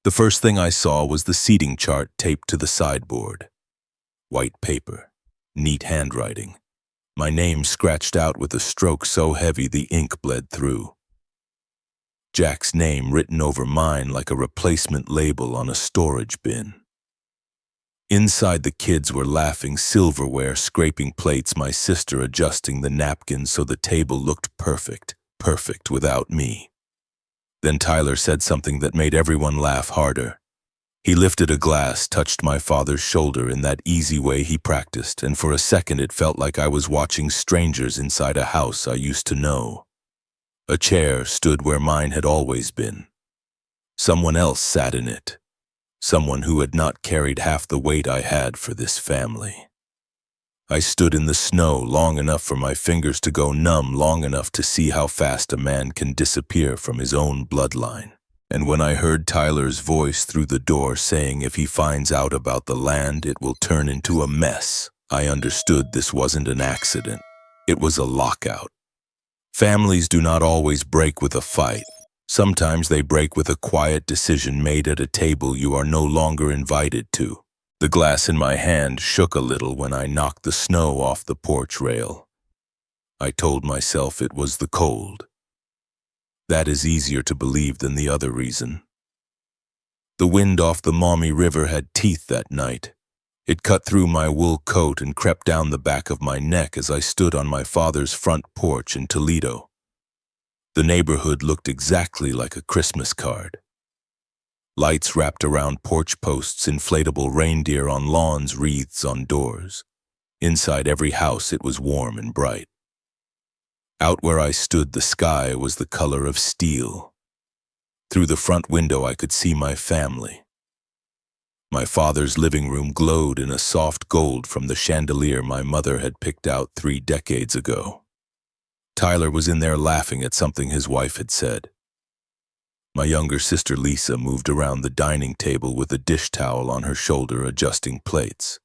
The first thing I saw was the seating chart taped to the sideboard. White paper, neat handwriting. My name scratched out with a stroke so heavy the ink bled through. Jack's name written over mine like a replacement label on a storage bin. Inside, the kids were laughing, silverware scraping plates, my sister adjusting the napkins so the table looked perfect without me. Then Tyler said something that made everyone laugh harder. He lifted a glass, touched my father's shoulder in that easy way he practiced, and for a second it felt like I was watching strangers inside a house I used to know. A chair stood where mine had always been. Someone else sat in it. Someone who had not carried half the weight I had for this family. I stood in the snow long enough for my fingers to go numb, long enough to see how fast a man can disappear from his own bloodline. And when I heard Tyler's voice through the door saying if he finds out about the land, it will turn into a mess, I understood this wasn't an accident. It was a lockout. Families do not always break with a fight. Sometimes they break with a quiet decision made at a table you are no longer invited to. The glass in my hand shook a little when I knocked the snow off the porch rail. I told myself it was the cold. That is easier to believe than the other reason. The wind off the Maumee River had teeth that night. It cut through my wool coat and crept down the back of my neck as I stood on my father's front porch in Toledo. The neighborhood looked exactly like a Christmas card. Lights wrapped around porch posts, inflatable reindeer on lawns, wreaths on doors. Inside every house it was warm and bright. Out where I stood, the sky was the color of steel. Through the front window I could see my family. My father's living room glowed in a soft gold from the chandelier my mother had picked out 3 decades ago. Tyler was in there laughing at something his wife had said. My younger sister Lisa moved around the dining table with a dish towel on her shoulder, adjusting plates.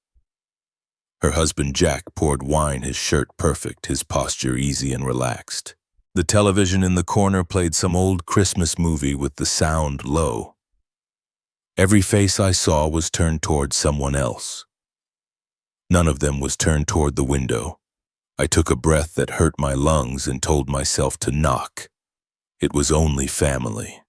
Her husband Jack poured wine, his shirt perfect, his posture easy and relaxed. The television in the corner played some old Christmas movie with the sound low. Every face I saw was turned toward someone else. None of them was turned toward the window. I took a breath that hurt my lungs and told myself to knock. It was only family.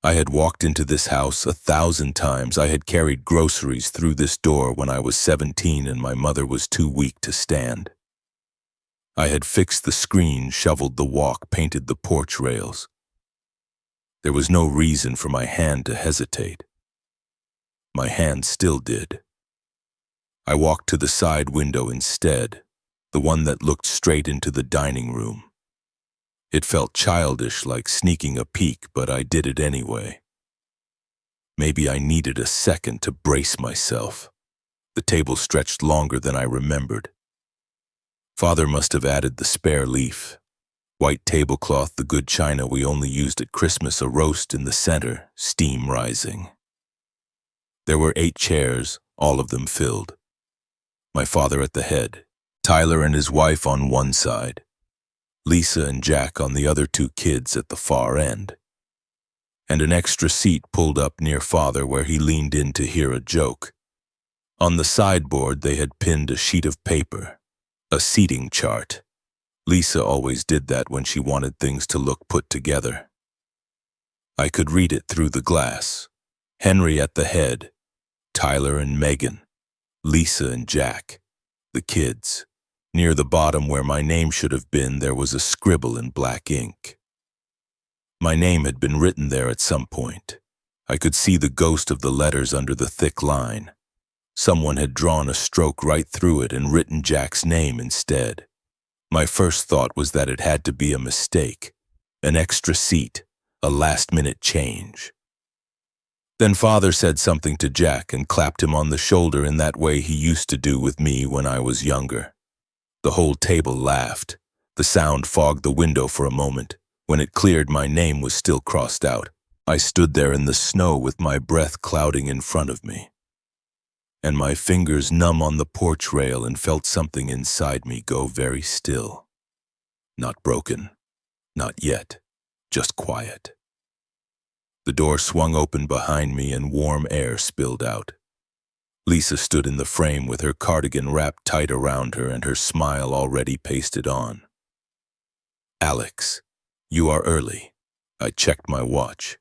I had walked into this house 1,000 times. I had carried groceries through this door when I was 17 and my mother was too weak to stand. I had fixed the screen, shoveled the walk, painted the porch rails. There was no reason for my hand to hesitate. My hand still did. I walked to the side window instead, the one that looked straight into the dining room. It felt childish, like sneaking a peek, but I did it anyway. Maybe I needed a second to brace myself. The table stretched longer than I remembered. Father must have added the spare leaf. White tablecloth, the good china we only used at Christmas, a roast in the center, steam rising. There were 8 chairs, all of them filled. My father at the head, Tyler and his wife on one side, Lisa and Jack on the other 2 kids at the far end, and an extra seat pulled up near father where he leaned in to hear a joke. On the sideboard they had pinned a sheet of paper, a seating chart. Lisa always did that when she wanted things to look put together. I could read it through the glass. Henry at the head, Tyler and Megan, Lisa and Jack, the kids. Near the bottom where my name should have been, there was a scribble in black ink. My name had been written there at some point. I could see the ghost of the letters under the thick line. Someone had drawn a stroke right through it and written Jack's name instead. My first thought was that it had to be a mistake, an extra seat, a last-minute change. Then father said something to Jack and clapped him on the shoulder in that way he used to do with me when I was younger. The whole table laughed. The sound fogged the window for a moment. When it cleared, my name was still crossed out. I stood there in the snow with my breath clouding in front of me, and my fingers numb on the porch rail, and felt something inside me go very still. Not broken, not yet, just quiet. The door swung open behind me and warm air spilled out. Lisa stood in the frame with her cardigan wrapped tight around her and her smile already pasted on. "Alex, you are early." I checked my watch.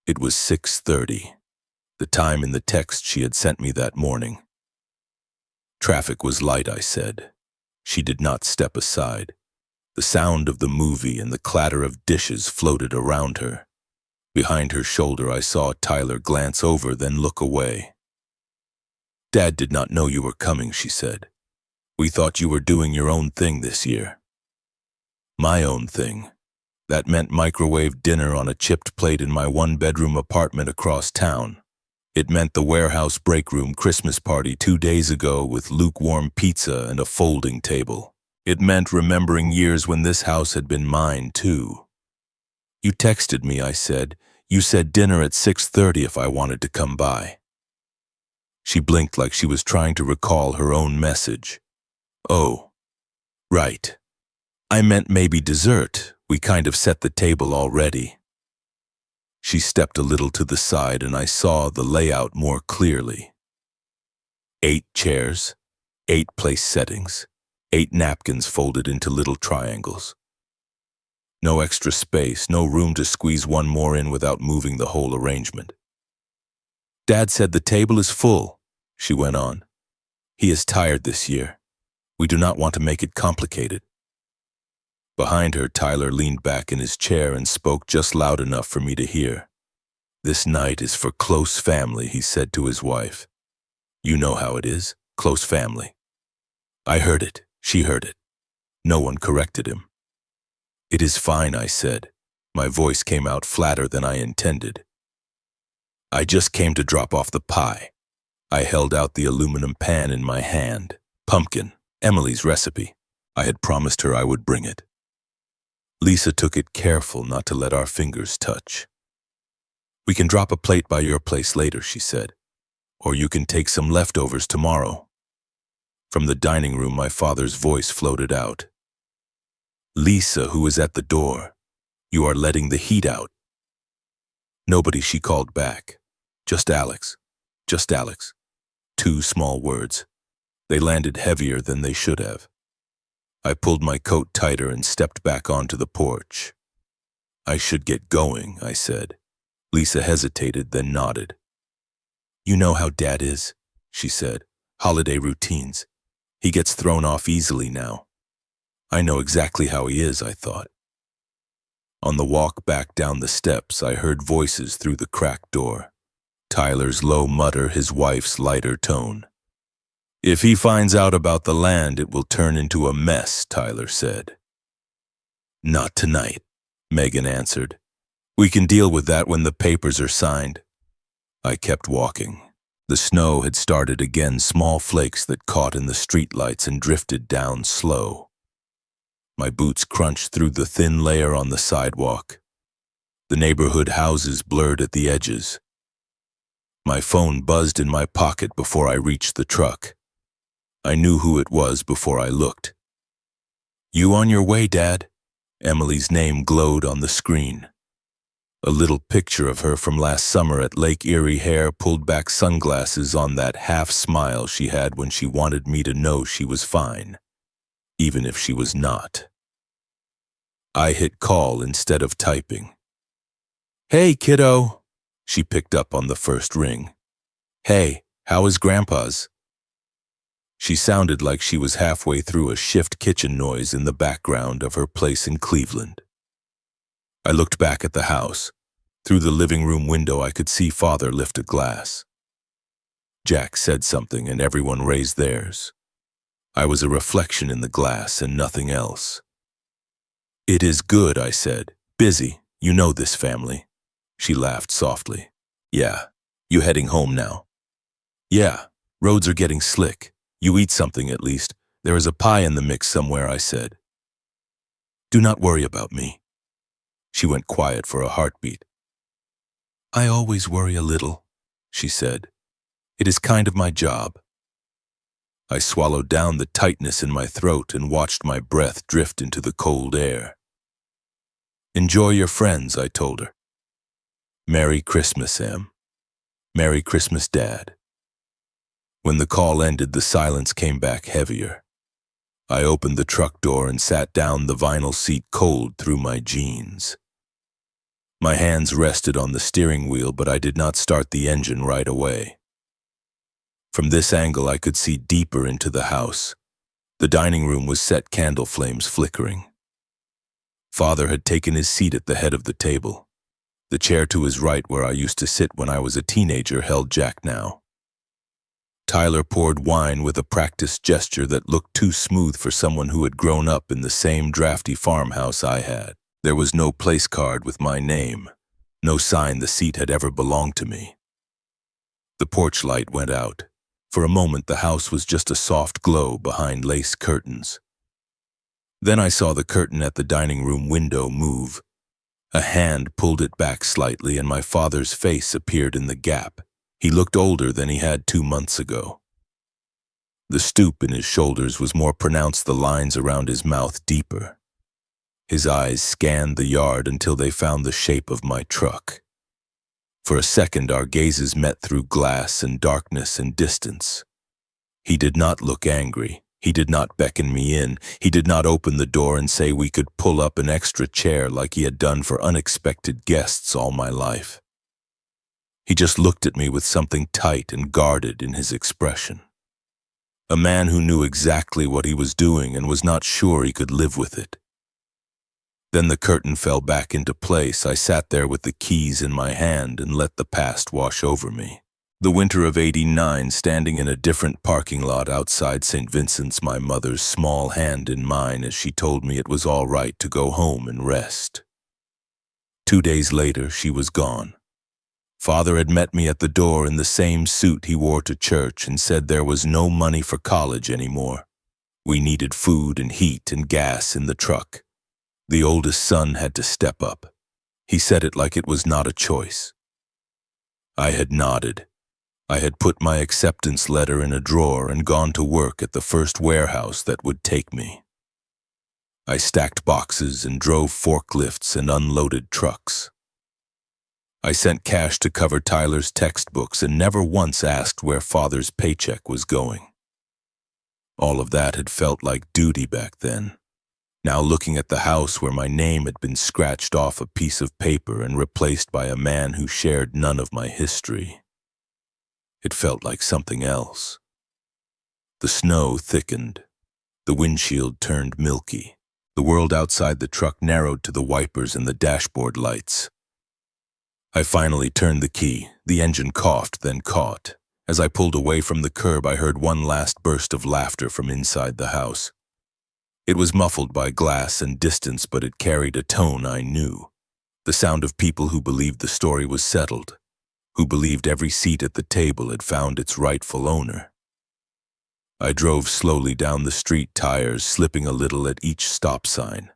It was 6:30, the time in the text she had sent me that morning. "Traffic was light," I said. She did not step aside. The sound of the movie and the clatter of dishes floated around her. Behind her shoulder I saw Tyler glance over, then look away. "Dad did not know you were coming," she said. "We thought you were doing your own thing this year." My own thing. That meant microwave dinner on a chipped plate in my one-bedroom apartment across town. It meant the warehouse break room Christmas party 2 days ago with lukewarm pizza and a folding table. It meant remembering years when this house had been mine, too. "You texted me," I said. "You said dinner at 6:30 if I wanted to come by." She blinked like she was trying to recall her own message. "Oh, right. I meant maybe dessert. We kind of set the table already." She stepped a little to the side and I saw the layout more clearly. 8 chairs, 8 place settings, 8 napkins folded into little triangles. No extra space, no room to squeeze one more in without moving the whole arrangement. "Dad said the table is full," she went on. "He is tired this year. We do not want to make it complicated." Behind her, Tyler leaned back in his chair and spoke just loud enough for me to hear. "This night is for close family," he said to his wife. "You know how it is, close family." I heard it. She heard it. No one corrected him. "It is fine," I said. My voice came out flatter than I intended. "I just came to drop off the pie." I held out the aluminum pan in my hand. Pumpkin, Emily's recipe. I had promised her I would bring it. Lisa took it careful not to let our fingers touch. "We can drop a plate by your place later," she said. "Or you can take some leftovers tomorrow." From the dining room, my father's voice floated out. "Lisa, who is at the door, you are letting the heat out." "Nobody," she called back. "Just Alex. Just Alex." 2 small words. They landed heavier than they should have. I pulled my coat tighter and stepped back onto the porch. "I should get going," I said. Lisa hesitated, then nodded. "You know how Dad is," she said. "Holiday routines. He gets thrown off easily now." I know exactly how he is, I thought. On the walk back down the steps, I heard voices through the cracked door. Tyler's low mutter, his wife's lighter tone. "If he finds out about the land, it will turn into a mess," Tyler said. "Not tonight," Megan answered. "We can deal with that when the papers are signed." I kept walking. The snow had started again, small flakes that caught in the streetlights and drifted down slow. My boots crunched through the thin layer on the sidewalk. The neighborhood houses blurred at the edges. My phone buzzed in my pocket before I reached the truck. I knew who it was before I looked. "You on your way, Dad?" Emily's name glowed on the screen. A little picture of her from last summer at Lake Erie, hair pulled back, sunglasses on, that half smile she had when she wanted me to know she was fine, even if she was not. I hit call instead of typing. "Hey, kiddo." She picked up on the first ring. "Hey, how is Grandpa's?" She sounded like she was halfway through a shift kitchen noise in the background of her place in Cleveland. I looked back at the house. Through the living room window, I could see Father lift a glass. Jack said something and everyone raised theirs. I was a reflection in the glass and nothing else. "It is good," I said. "Busy. You know this family." She laughed softly. "Yeah. You heading home now?" "Yeah. Roads are getting slick. You eat something at least. There is a pie in the mix somewhere," I said. "Do not worry about me." She went quiet for a heartbeat. "I always worry a little," she said. "It is kind of my job." I swallowed down the tightness in my throat and watched my breath drift into the cold air. "Enjoy your friends," I told her. Merry Christmas, Em. Merry Christmas, Dad. When the call ended, the silence came back heavier. I opened the truck door and sat down, the vinyl seat cold through my jeans. My hands rested on the steering wheel, but I did not start the engine right away. From this angle, I could see deeper into the house. The dining room was set, candle flames flickering. Father had taken his seat at the head of the table. The chair to his right, where I used to sit when I was a teenager, held Jack now. Tyler poured wine with a practiced gesture that looked too smooth for someone who had grown up in the same drafty farmhouse I had. There was no place card with my name, no sign the seat had ever belonged to me. The porch light went out. For a moment, the house was just a soft glow behind lace curtains. Then I saw the curtain at the dining room window move. A hand pulled it back slightly, and my father's face appeared in the gap. He looked older than he had 2 months ago. The stoop in his shoulders was more pronounced, the lines around his mouth deeper. His eyes scanned the yard until they found the shape of my truck. For a second, our gazes met through glass and darkness and distance. He did not look angry. He did not beckon me in. He did not open the door and say we could pull up an extra chair like he had done for unexpected guests all my life. He just looked at me with something tight and guarded in his expression. A man who knew exactly what he was doing and was not sure he could live with it. Then the curtain fell back into place. I sat there with the keys in my hand and let the past wash over me. The winter of '89, standing in a different parking lot outside St. Vincent's, my mother's small hand in mine as she told me it was all right to go home and rest. 2 days later, she was gone. Father had met me at the door in the same suit he wore to church and said there was no money for college anymore. We needed food and heat and gas in the truck. The oldest son had to step up. He said it like it was not a choice. I had nodded. I had put my acceptance letter in a drawer and gone to work at the first warehouse that would take me. I stacked boxes and drove forklifts and unloaded trucks. I sent cash to cover Tyler's textbooks and never once asked where Father's paycheck was going. All of that had felt like duty back then. Now, looking at the house where my name had been scratched off a piece of paper and replaced by a man who shared none of my history, it felt like something else. The snow thickened. The windshield turned milky. The world outside the truck narrowed to the wipers and the dashboard lights. I finally turned the key. The engine coughed, then caught. As I pulled away from the curb, I heard one last burst of laughter from inside the house. It was muffled by glass and distance, but it carried a tone I knew. The sound of people who believed the story was settled, who believed every seat at the table had found its rightful owner. I drove slowly down the street, tires slipping a little at each stop sign.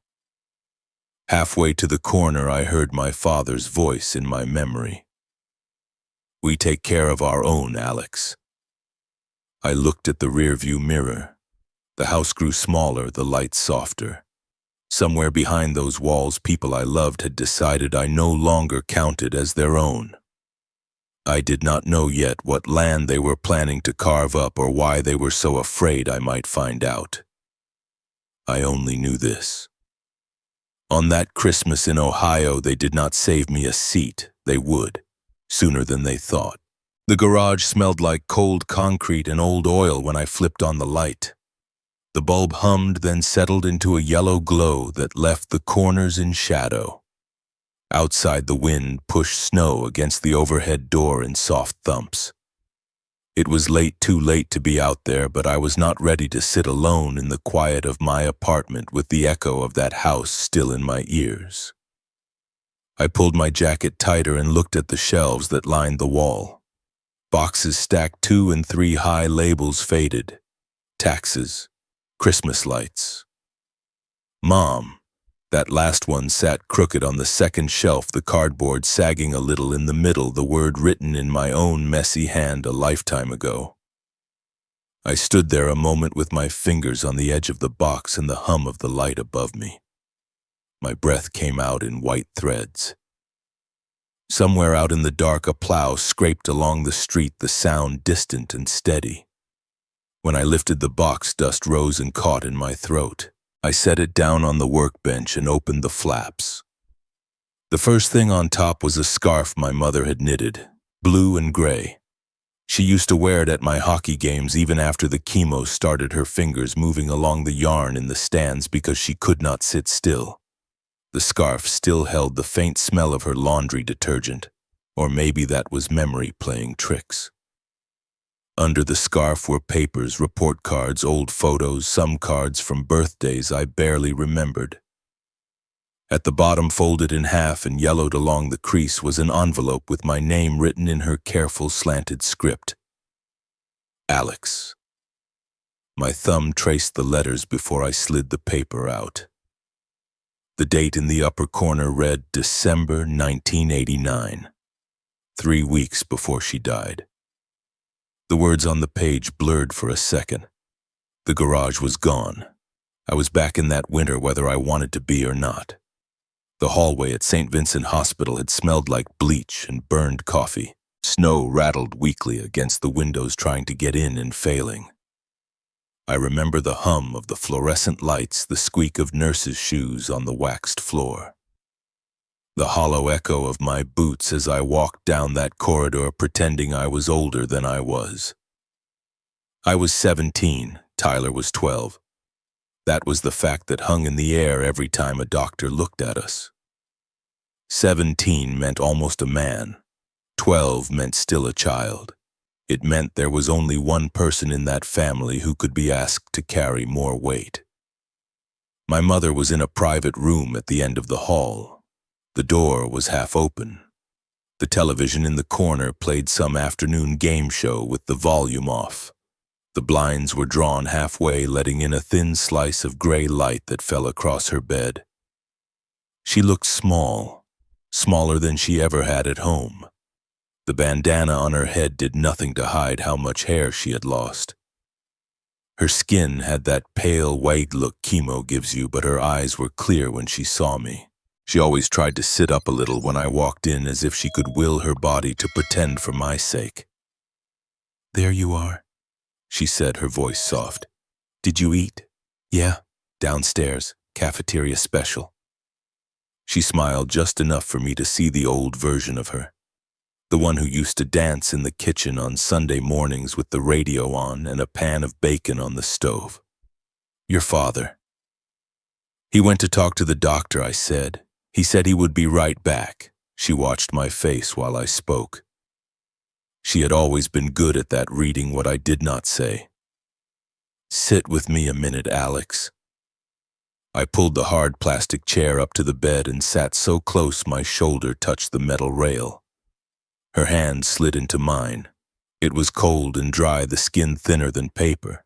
Halfway to the corner, I heard my father's voice in my memory. "We take care of our own, Alex." I looked at the rearview mirror. The house grew smaller, the lights softer. Somewhere behind those walls, people I loved had decided I no longer counted as their own. I did not know yet what land they were planning to carve up or why they were so afraid I might find out. I only knew this. On that Christmas in Ohio, they did not save me a seat. They would, sooner than they thought. The garage smelled like cold concrete and old oil when I flipped on the light. The bulb hummed, then settled into a yellow glow that left the corners in shadow. Outside, the wind pushed snow against the overhead door in soft thumps. It was late, too late to be out there, but I was not ready to sit alone in the quiet of my apartment with the echo of that house still in my ears. I pulled my jacket tighter and looked at the shelves that lined the wall. Boxes stacked 2 and 3 high, labels faded. Taxes. Christmas lights. Mom. That last one sat crooked on the second shelf, the cardboard sagging a little in the middle, the word written in my own messy hand a lifetime ago. I stood there a moment with my fingers on the edge of the box and the hum of the light above me. My breath came out in white threads. Somewhere out in the dark, a plow scraped along the street, the sound distant and steady. When I lifted the box, dust rose and caught in my throat. I set it down on the workbench and opened the flaps. The first thing on top was a scarf my mother had knitted, blue and gray. She used to wear it at my hockey games even after the chemo started her fingers moving along the yarn in the stands because she could not sit still. The scarf still held the faint smell of her laundry detergent, or maybe that was memory playing tricks. Under the scarf were papers, report cards, old photos, some cards from birthdays I barely remembered. At the bottom, folded in half and yellowed along the crease, was an envelope with my name written in her careful slanted script. Alex. My thumb traced the letters before I slid the paper out. The date in the upper corner read December 1989, 3 weeks before she died. The words on the page blurred for a second. The garage was gone. I was back in that winter whether I wanted to be or not. The hallway at St. Vincent Hospital had smelled like bleach and burned coffee. Snow rattled weakly against the windows trying to get in and failing. I remember the hum of the fluorescent lights, the squeak of nurses' shoes on the waxed floor. The hollow echo of my boots as I walked down that corridor pretending I was older than I was. I was 17, Tyler was 12. That was the fact that hung in the air every time a doctor looked at us. 17 meant almost a man. 12 meant still a child. It meant there was only one person in that family who could be asked to carry more weight. My mother was in a private room at the end of the hall. The door was half open. The television in the corner played some afternoon game show with the volume off. The blinds were drawn halfway, letting in a thin slice of gray light that fell across her bed. She looked small, smaller than she ever had at home. The bandana on her head did nothing to hide how much hair she had lost. Her skin had that pale white look chemo gives you, but her eyes were clear when she saw me. She always tried to sit up a little when I walked in, as if she could will her body to pretend for my sake. "There you are," she said, her voice soft. "Did you eat?" "Yeah, downstairs, cafeteria special." She smiled just enough for me to see the old version of her. The one who used to dance in the kitchen on Sunday mornings with the radio on and a pan of bacon on the stove. "Your father." "He went to talk to the doctor," I said. "He said he would be right back." She watched my face while I spoke. She had always been good at that, reading what I did not say. "Sit with me a minute, Alex." I pulled the hard plastic chair up to the bed and sat so close my shoulder touched the metal rail. Her hand slid into mine. It was cold and dry, the skin thinner than paper.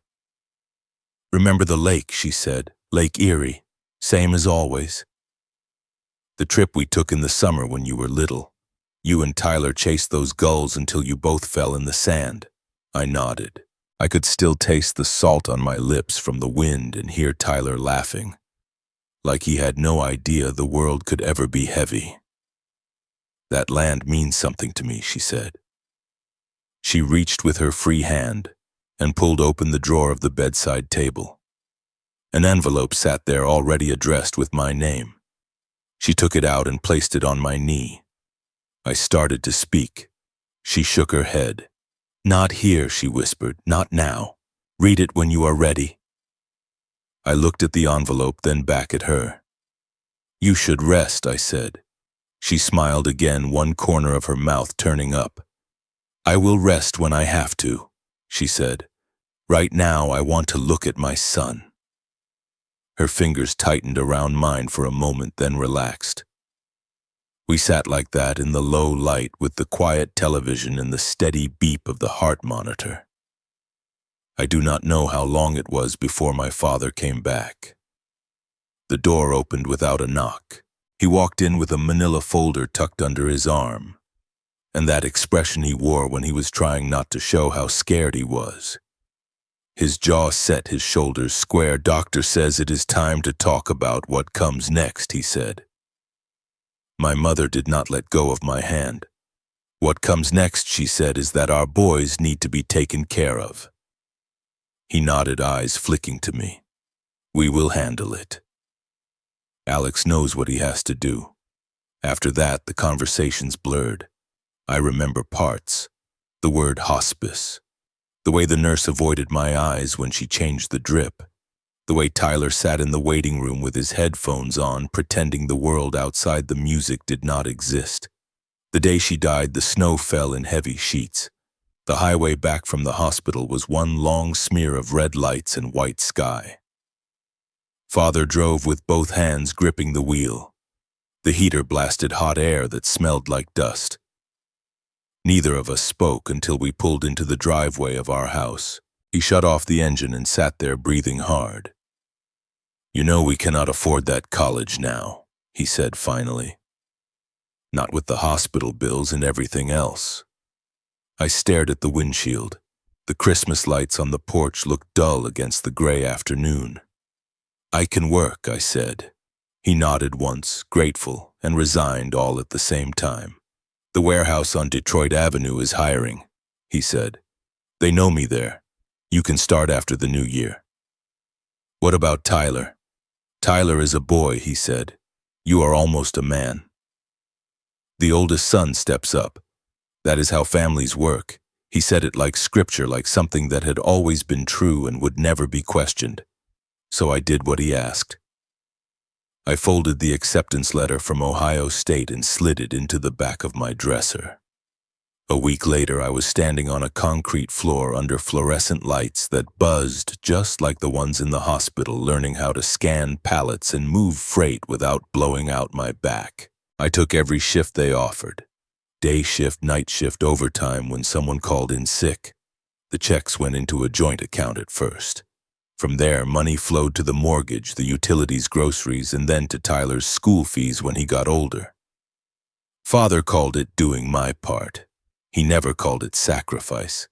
"Remember the lake," she said. "Lake Erie. Same as always." "The trip we took in the summer when you were little. You and Tyler chased those gulls until you both fell in the sand." I nodded. I could still taste the salt on my lips from the wind and hear Tyler laughing, like he had no idea the world could ever be heavy. "That land means something to me," she said. She reached with her free hand and pulled open the drawer of the bedside table. An envelope sat there already addressed with my name. She took it out and placed it on my knee. I started to speak. She shook her head. "Not here," she whispered. "Not now. Read it when you are ready." I looked at the envelope, then back at her. "You should rest," I said. She smiled again, one corner of her mouth turning up. "I will rest when I have to," she said. "Right now I want to look at my son." Her fingers tightened around mine for a moment, then relaxed. We sat like that in the low light with the quiet television and the steady beep of the heart monitor. I do not know how long it was before my father came back. The door opened without a knock. He walked in with a manila folder tucked under his arm, and that expression he wore when he was trying not to show how scared he was. His jaw set, his shoulders square. "Doctor says it is time to talk about what comes next," he said. My mother did not let go of my hand. What comes next, she said, is that our boys need to be taken care of. He nodded, eyes flicking to me. We will handle it. Alex knows what he has to do. After that, the conversations blurred. I remember parts. The word hospice. The way the nurse avoided my eyes when she changed the drip. The way Tyler sat in the waiting room with his headphones on, pretending the world outside the music did not exist. The day she died, the snow fell in heavy sheets. The highway back from the hospital was one long smear of red lights and white sky. Father drove with both hands gripping the wheel. The heater blasted hot air that smelled like dust. Neither of us spoke until we pulled into the driveway of our house. He shut off the engine and sat there breathing hard. You know we cannot afford that college now, he said finally. Not with the hospital bills and everything else. I stared at the windshield. The Christmas lights on the porch looked dull against the gray afternoon. I can work, I said. He nodded once, grateful and resigned all at the same time. The warehouse on Detroit Avenue is hiring, he said. They know me there. You can start after the new year. What about Tyler? Tyler is a boy, he said. You are almost a man. The oldest son steps up. That is how families work. He said it like scripture, like something that had always been true and would never be questioned. So I did what he asked. I folded the acceptance letter from Ohio State and slid it into the back of my dresser. A week later, I was standing on a concrete floor under fluorescent lights that buzzed just like the ones in the hospital, learning how to scan pallets and move freight without blowing out my back. I took every shift they offered. Day shift, night shift, overtime when someone called in sick. The checks went into a joint account at first. From there, money flowed to the mortgage, the utilities, groceries, and then to Tyler's school fees when he got older. Father called it doing my part. He never called it sacrifice.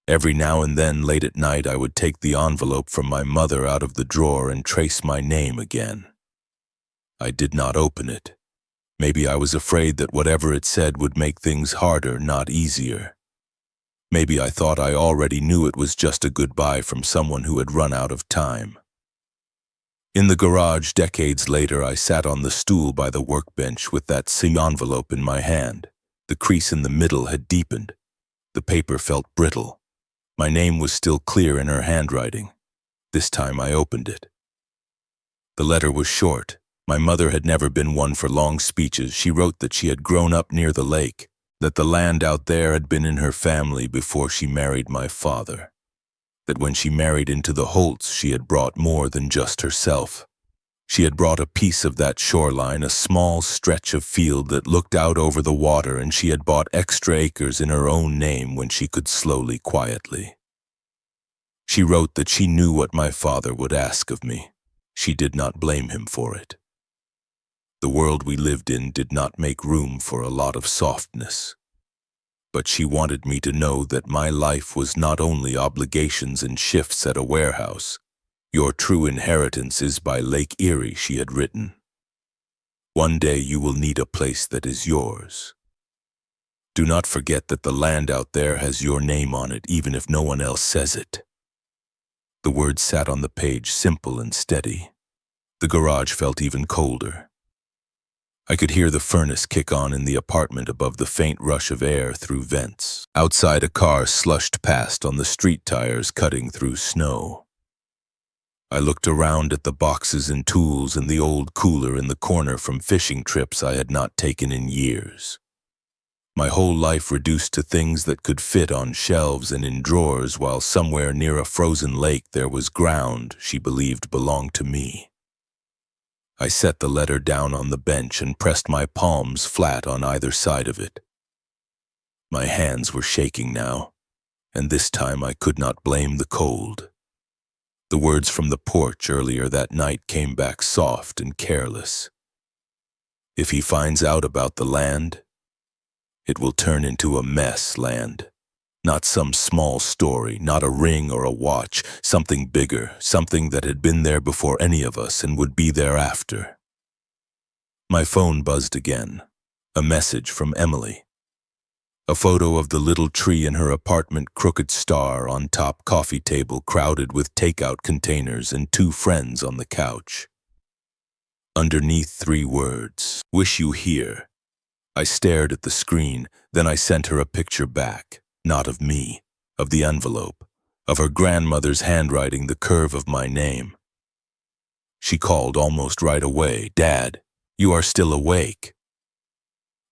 Every now and then, late at night, I would take the envelope from my mother out of the drawer and trace my name again. I did not open it. Maybe I was afraid that whatever it said would make things harder, not easier. Maybe I thought I already knew it was just a goodbye from someone who had run out of time. In the garage, decades later, I sat on the stool by the workbench with that same envelope in my hand. The crease in the middle had deepened. The paper felt brittle. My name was still clear in her handwriting. This time I opened it. The letter was short. My mother had never been one for long speeches. She wrote that she had grown up near the lake, that the land out there had been in her family before she married my father, that when she married into the Holts, she had brought more than just herself. She had brought a piece of that shoreline, a small stretch of field that looked out over the water, and she had bought extra acres in her own name when she could slowly, quietly. She wrote that she knew what my father would ask of me. She did not blame him for it. The world we lived in did not make room for a lot of softness. But she wanted me to know that my life was not only obligations and shifts at a warehouse. Your true inheritance is by Lake Erie, she had written. One day you will need a place that is yours. Do not forget that the land out there has your name on it, even if no one else says it. The words sat on the page, simple and steady. The garage felt even colder. I could hear the furnace kick on in the apartment above the faint rush of air through vents. Outside, a car slushed past on the street tires, cutting through snow. I looked around at the boxes and tools and the old cooler in the corner from fishing trips I had not taken in years. My whole life reduced to things that could fit on shelves and in drawers, while somewhere near a frozen lake there was ground she believed belonged to me. I set the letter down on the bench and pressed my palms flat on either side of it. My hands were shaking now, and this time I could not blame the cold. The words from the porch earlier that night came back soft and careless. If he finds out about the land, it will turn into a mess land. Not some small story, not a ring or a watch, something bigger, something that had been there before any of us and would be there after. My phone buzzed again. A message from Emily. A photo of the little tree in her apartment, crooked star on top coffee table crowded with takeout containers and two friends on the couch. Underneath 3 words, "Wish you here." I stared at the screen, then I sent her a picture back, not of me, of the envelope, of her grandmother's handwriting, the curve of my name. She called almost right away. "Dad, you are still awake?"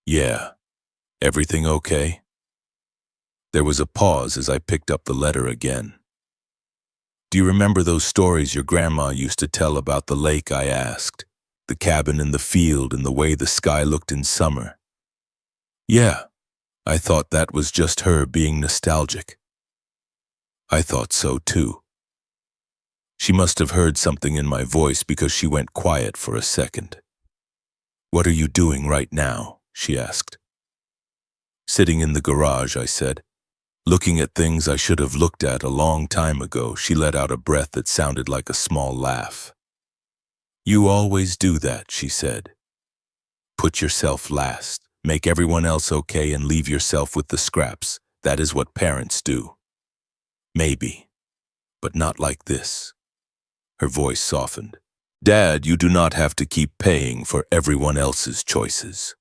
"Yeah. Everything okay?" There was a pause as I picked up the letter again. "Do you remember those stories your grandma used to tell about the lake?" I asked. "The cabin in the field and the way the sky looked in summer." "Yeah." I thought that was just her being nostalgic. I thought so too. She must have heard something in my voice because she went quiet for a second. "What are you doing right now?" she asked. "Sitting in the garage," I said. "Looking at things I should have looked at a long time ago." She let out a breath that sounded like a small laugh. "You always do that," she said. "Put yourself last, make everyone else okay, and leave yourself with the scraps. That is what parents do." "Maybe, but not like this." Her voice softened. "Dad, you do not have to keep paying for everyone else's choices."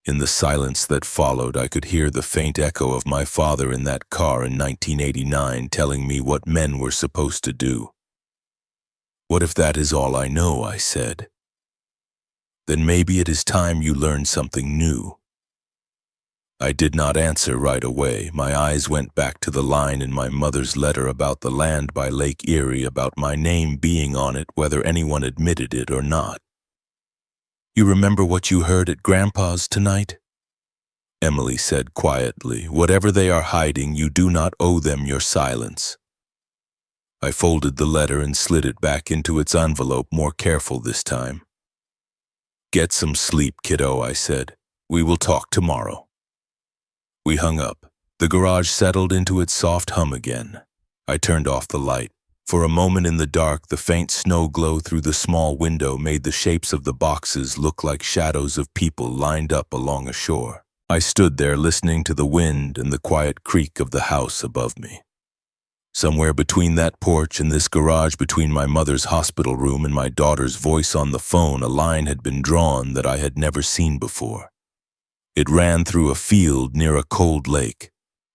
In the silence that followed, I could hear the faint echo of my father in that car in 1989 telling me what men were supposed to do. "What if that is all I know?" I said. "Then maybe it is time you learn something new." I did not answer right away. My eyes went back to the line in my mother's letter about the land by Lake Erie, about my name being on it, whether anyone admitted it or not. "You remember what you heard at Grandpa's tonight?" Emily said quietly. "Whatever they are hiding, you do not owe them your silence." I folded the letter and slid it back into its envelope, more careful this time. "Get some sleep, kiddo," I said. "We will talk tomorrow." We hung up. The garage settled into its soft hum again. I turned off the light. For a moment in the dark, the faint snow glow through the small window made the shapes of the boxes look like shadows of people lined up along a shore. I stood there listening to the wind and the quiet creak of the house above me. Somewhere between that porch and this garage, between my mother's hospital room and my daughter's voice on the phone, a line had been drawn that I had never seen before. It ran through a field near a cold lake.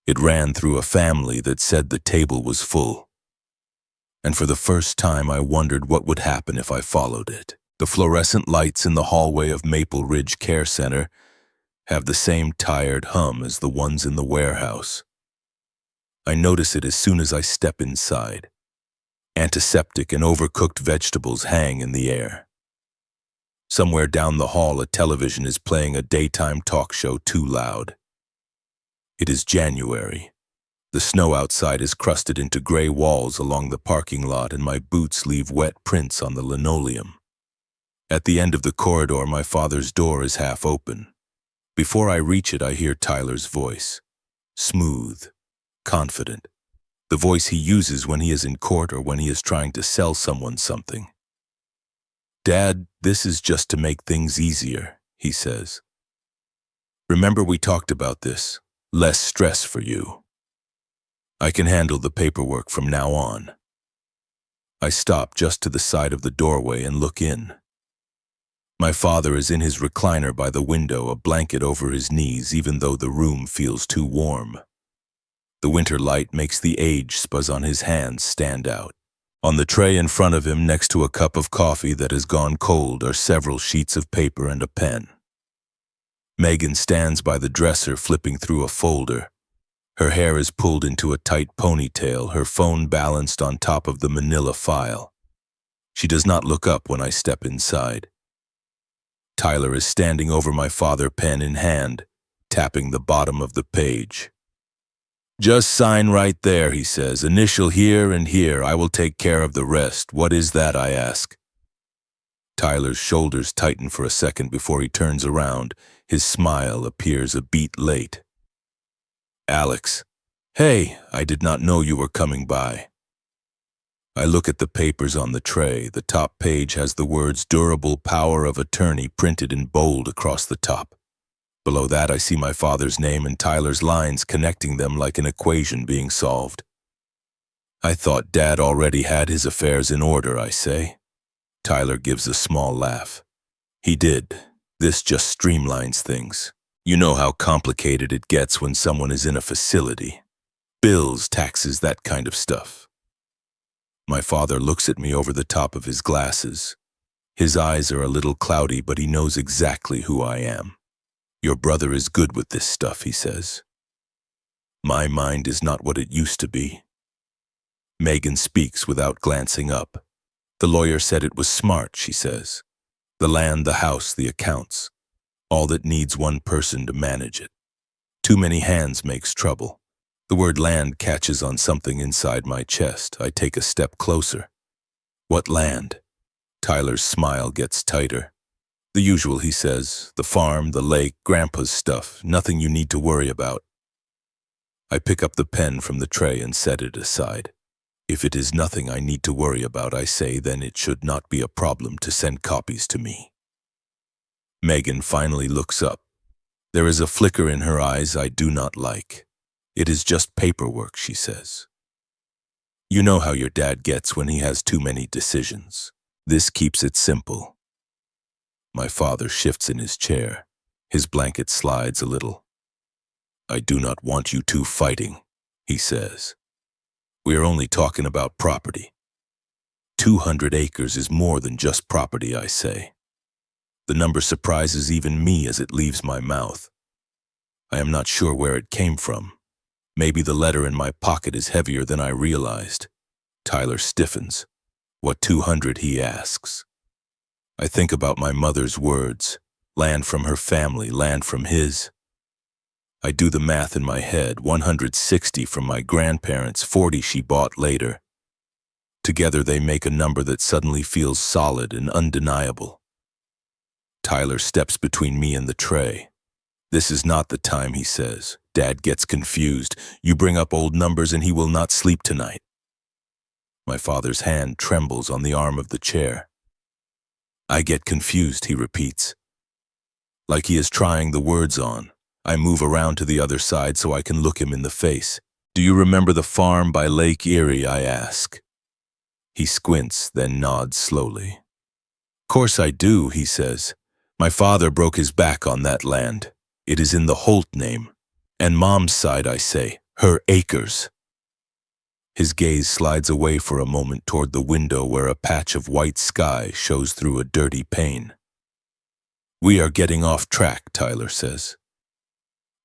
It ran through a family that said the table was full. And for the first time, I wondered what would happen if I followed it. The fluorescent lights in the hallway of Maple Ridge Care Center have the same tired hum as the ones in the warehouse. I notice it as soon as I step inside. Antiseptic and overcooked vegetables hang in the air. Somewhere down the hall, a television is playing a daytime talk show too loud. It is January. The snow outside is crusted into gray walls along the parking lot, and my boots leave wet prints on the linoleum. At the end of the corridor, my father's door is half open. Before I reach it, I hear Tyler's voice. Smooth, confident. The voice he uses when he is in court or when he is trying to sell someone something. "Dad, this is just to make things easier," he says. "Remember we talked about this. Less stress for you. I can handle the paperwork from now on." I stop just to the side of the doorway and look in. My father is in his recliner by the window, a blanket over his knees, even though the room feels too warm. The winter light makes the age spuzz on his hands stand out. On the tray in front of him, next to a cup of coffee that has gone cold, are several sheets of paper and a pen. Megan stands by the dresser, flipping through a folder. Her hair is pulled into a tight ponytail, her phone balanced on top of the manila file. She does not look up when I step inside. Tyler is standing over my father, pen in hand, tapping the bottom of the page. "Just sign right there," he says. "Initial here and here. I will take care of the rest." "What is that?" I ask. Tyler's shoulders tighten for a second before he turns around. His smile appears a beat late. "Alex. Hey, I did not know you were coming by." I look at the papers on the tray. The top page has the words durable power of attorney printed in bold across the top. Below that, I see my father's name and Tyler's lines connecting them like an equation being solved. I thought Dad already had his affairs in order, I say. Tyler gives a small laugh. He did. This just streamlines things. You know how complicated it gets when someone is in a facility. Bills, taxes, that kind of stuff. My father looks at me over the top of his glasses. His eyes are a little cloudy, but he knows exactly who I am. Your brother is good with this stuff, he says. My mind is not what it used to be. Megan speaks without glancing up. The lawyer said it was smart, she says. The land, the house, the accounts. All that needs one person to manage it. Too many hands makes trouble. The word land catches on something inside my chest. I take a step closer. What land? Tyler's smile gets tighter. The usual, he says. The farm, the lake, Grandpa's stuff. Nothing you need to worry about. I pick up the pen from the tray and set it aside. If it is nothing I need to worry about, I say, then it should not be a problem to send copies to me. Megan finally looks up. There is a flicker in her eyes I do not like. It is just paperwork, she says. You know how your dad gets when he has too many decisions. This keeps it simple. My father shifts in his chair. His blanket slides a little. I do not want you two fighting, he says. We are only talking about property. 200 acres is more than just property, I say. The number surprises even me as it leaves my mouth. I am not sure where it came from. Maybe the letter in my pocket is heavier than I realized. Tyler stiffens. What 200, he asks. I think about my mother's words. Land from her family, land from his. I do the math in my head. 160 from my grandparents, 40 she bought later. Together they make a number that suddenly feels solid and undeniable. Tyler steps between me and the tray. This is not the time, he says. Dad gets confused. You bring up old numbers and he will not sleep tonight. My father's hand trembles on the arm of the chair. I get confused, he repeats. Like he is trying the words on. I move around to the other side so I can look him in the face. Do you remember the farm by Lake Erie, I ask. He squints, then nods slowly. Course I do, he says. My father broke his back on that land. It is in the Holt name. And Mom's side, I say, her acres. His gaze slides away for a moment toward the window where a patch of white sky shows through a dirty pane. We are getting off track, Tyler says.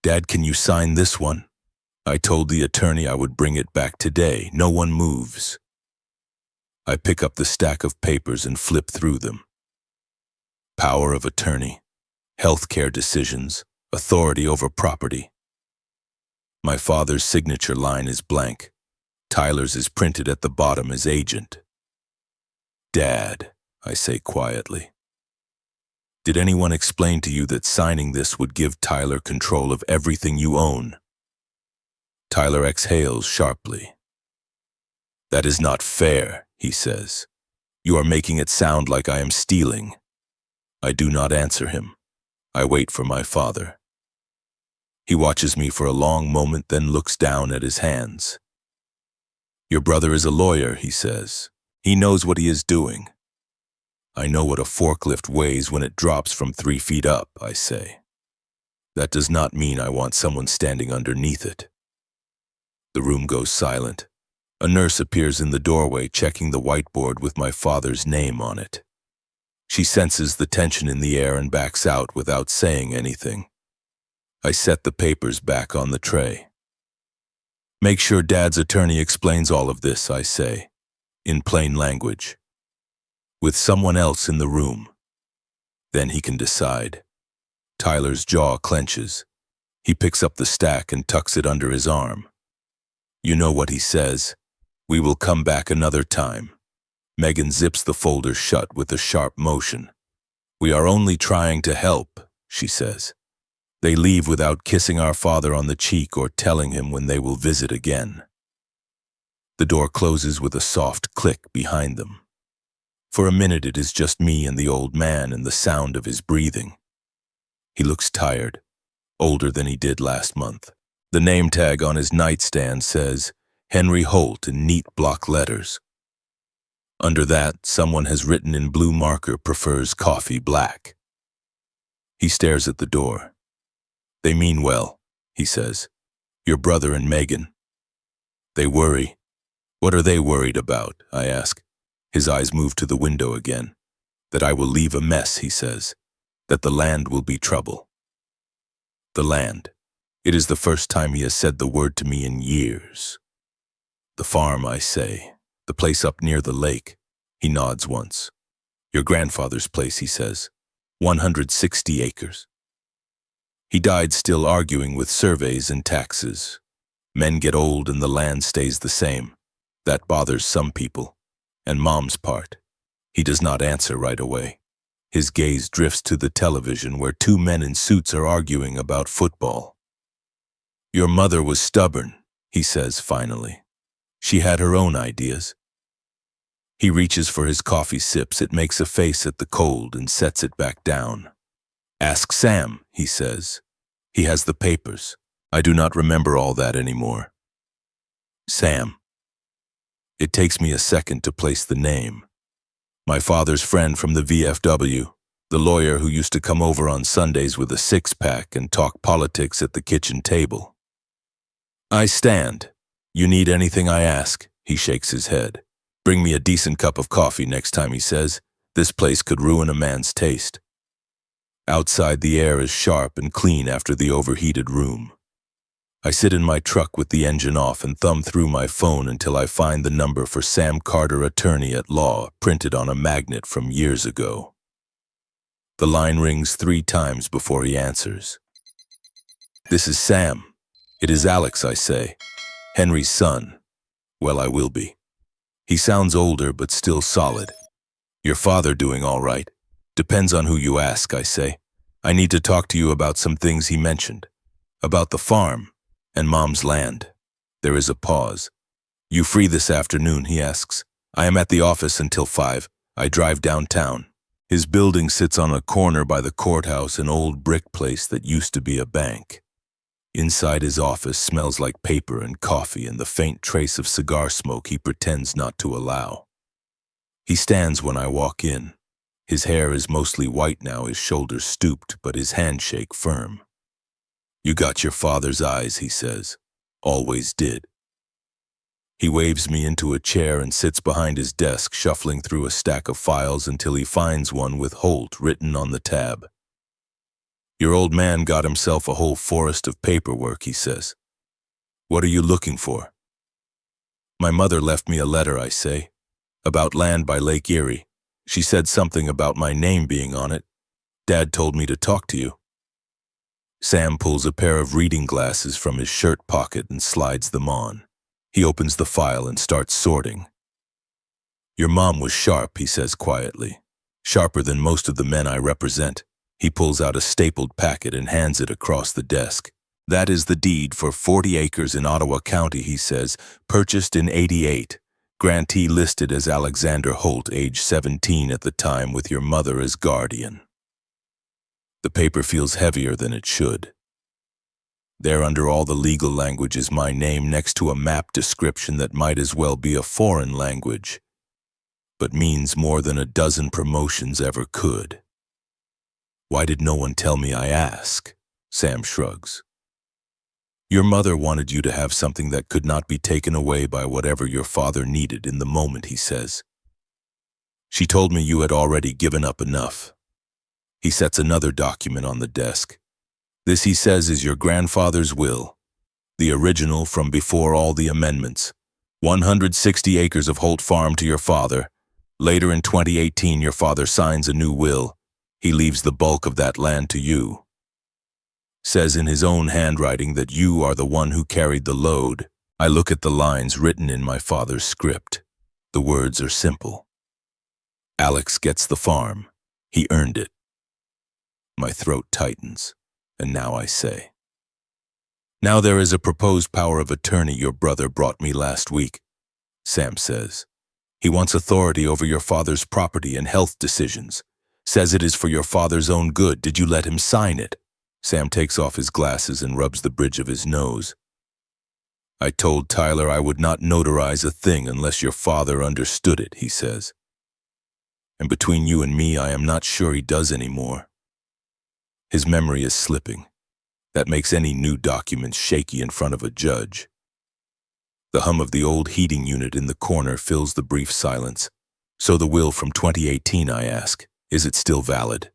Dad, can you sign this one? I told the attorney I would bring it back today. No one moves. I pick up the stack of papers and flip through them. Power of attorney, healthcare decisions, authority over property. My father's signature line is blank. Tyler's is printed at the bottom as agent. Dad, I say quietly. Did anyone explain to you that signing this would give Tyler control of everything you own? Tyler exhales sharply. That is not fair, he says. You are making it sound like I am stealing. I do not answer him. I wait for my father. He watches me for a long moment, then looks down at his hands. Your brother is a lawyer, he says. He knows what he is doing. I know what a forklift weighs when it drops from 3 feet up, I say. That does not mean I want someone standing underneath it. The room goes silent. A nurse appears in the doorway, checking the whiteboard with my father's name on it. She senses the tension in the air and backs out without saying anything. I set the papers back on the tray. Make sure Dad's attorney explains all of this, I say, in plain language, with someone else in the room. Then he can decide. Tyler's jaw clenches. He picks up the stack and tucks it under his arm. You know what he says. We will come back another time. Megan zips the folder shut with a sharp motion. We are only trying to help, she says. They leave without kissing our father on the cheek or telling him when they will visit again. The door closes with a soft click behind them. For a minute it is just me and the old man and the sound of his breathing. He looks tired, older than he did last month. The name tag on his nightstand says, Henry Holt in neat block letters. Under that, someone has written in blue marker prefers coffee black. He stares at the door. They mean well, he says. Your brother and Megan. They worry. What are they worried about? I ask. His eyes move to the window again. That I will leave a mess, he says. That the land will be trouble. The land. It is the first time he has said the word to me in years. The farm, I say. The place up near the lake. He nods once. Your grandfather's place, he says. 160 acres. He died still arguing with surveys and taxes. Men get old and the land stays the same. That bothers some people. And Mom's part. He does not answer right away. His gaze drifts to the television where two men in suits are arguing about football. Your mother was stubborn, he says finally. She had her own ideas. He reaches for his coffee, sips it, makes a face at the cold and sets it back down. Ask Sam, he says. He has the papers. I do not remember all that anymore. Sam. It takes me a second to place the name. My father's friend from the VFW, the lawyer who used to come over on Sundays with a six-pack and talk politics at the kitchen table. I stand. You need anything, I ask. He shakes his head. Bring me a decent cup of coffee next time, he says. This place could ruin a man's taste. Outside the air is sharp and clean after the overheated room. I sit in my truck with the engine off and thumb through my phone until I find the number for Sam Carter, attorney at law, printed on a magnet from years ago. The line rings 3 times before he answers. This is Sam. It is Alex, I say. Henry's son. Well, I will be. He sounds older but still solid. Your father doing all right? Depends on who you ask, I say. I need to talk to you about some things he mentioned. About the farm and Mom's land. There is a pause. You free this afternoon, he asks. I am at the office until 5. I drive downtown. His building sits on a corner by the courthouse, an old brick place that used to be a bank. Inside his office smells like paper and coffee and the faint trace of cigar smoke he pretends not to allow. He stands when I walk in. His hair is mostly white now, his shoulders stooped, but his handshake firm. You got your father's eyes, he says. Always did. He waves me into a chair and sits behind his desk, shuffling through a stack of files until he finds one with Holt written on the tab. Your old man got himself a whole forest of paperwork, he says. What are you looking for? My mother left me a letter, I say, about land by Lake Erie. She said something about my name being on it. Dad told me to talk to you. Sam pulls a pair of reading glasses from his shirt pocket and slides them on. He opens the file and starts sorting. Your mom was sharp, he says quietly. Sharper than most of the men I represent. He pulls out a stapled packet and hands it across the desk. That is the deed for 40 acres in Ottawa County, he says, purchased in '88. Grantee listed as Alexander Holt, age 17 at the time, with your mother as guardian. The paper feels heavier than it should. There, under all the legal language, is my name next to a map description that might as well be a foreign language, but means more than a dozen promotions ever could. Why did no one tell me, I ask? Sam shrugs. Your mother wanted you to have something that could not be taken away by whatever your father needed in the moment, he says. She told me you had already given up enough. He sets another document on the desk. This, he says, is your grandfather's will, the original from before all the amendments. 160 acres of Holt Farm to your father. Later in 2018, your father signs a new will. He leaves the bulk of that land to you. Says in his own handwriting that you are the one who carried the load. I look at the lines written in my father's script. The words are simple. Alex gets the farm. He earned it. My throat tightens, and now I say. Now there is a proposed power of attorney your brother brought me last week. Sam says. He wants authority over your father's property and health decisions. Says it is for your father's own good. Did you let him sign it? Sam takes off his glasses and rubs the bridge of his nose. I told Tyler I would not notarize a thing unless your father understood it, he says. And between you and me, I am not sure he does anymore. His memory is slipping. That makes any new documents shaky in front of a judge. The hum of the old heating unit in the corner fills the brief silence. So the will from 2018, I ask, is it still valid?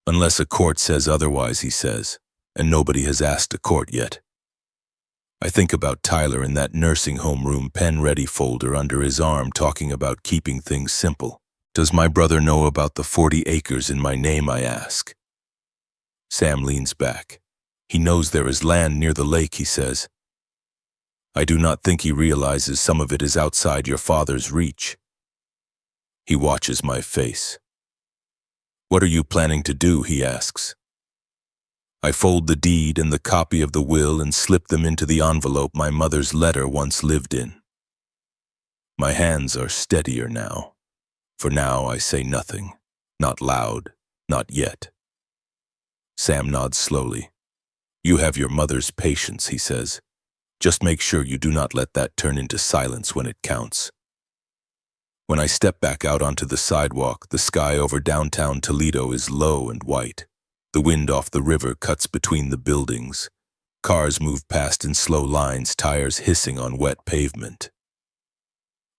Unless a court says otherwise, he says, and nobody has asked a court yet. I think about Tyler in that nursing home room, pen-ready folder under his arm, talking about keeping things simple. Does my brother know about the 40 acres in my name, I ask. Sam leans back. He knows there is land near the lake, he says. I do not think he realizes some of it is outside your father's reach. He watches my face. What are you planning to do, he asks. I fold the deed and the copy of the will and slip them into the envelope my mother's letter once lived in. My hands are steadier now. For now I say nothing. Not loud, not yet. Sam nods slowly. You have your mother's patience, he says. Just make sure you do not let that turn into silence when it counts. When I step back out onto the sidewalk, the sky over downtown Toledo is low and white. The wind off the river cuts between the buildings. Cars move past in slow lines, tires hissing on wet pavement.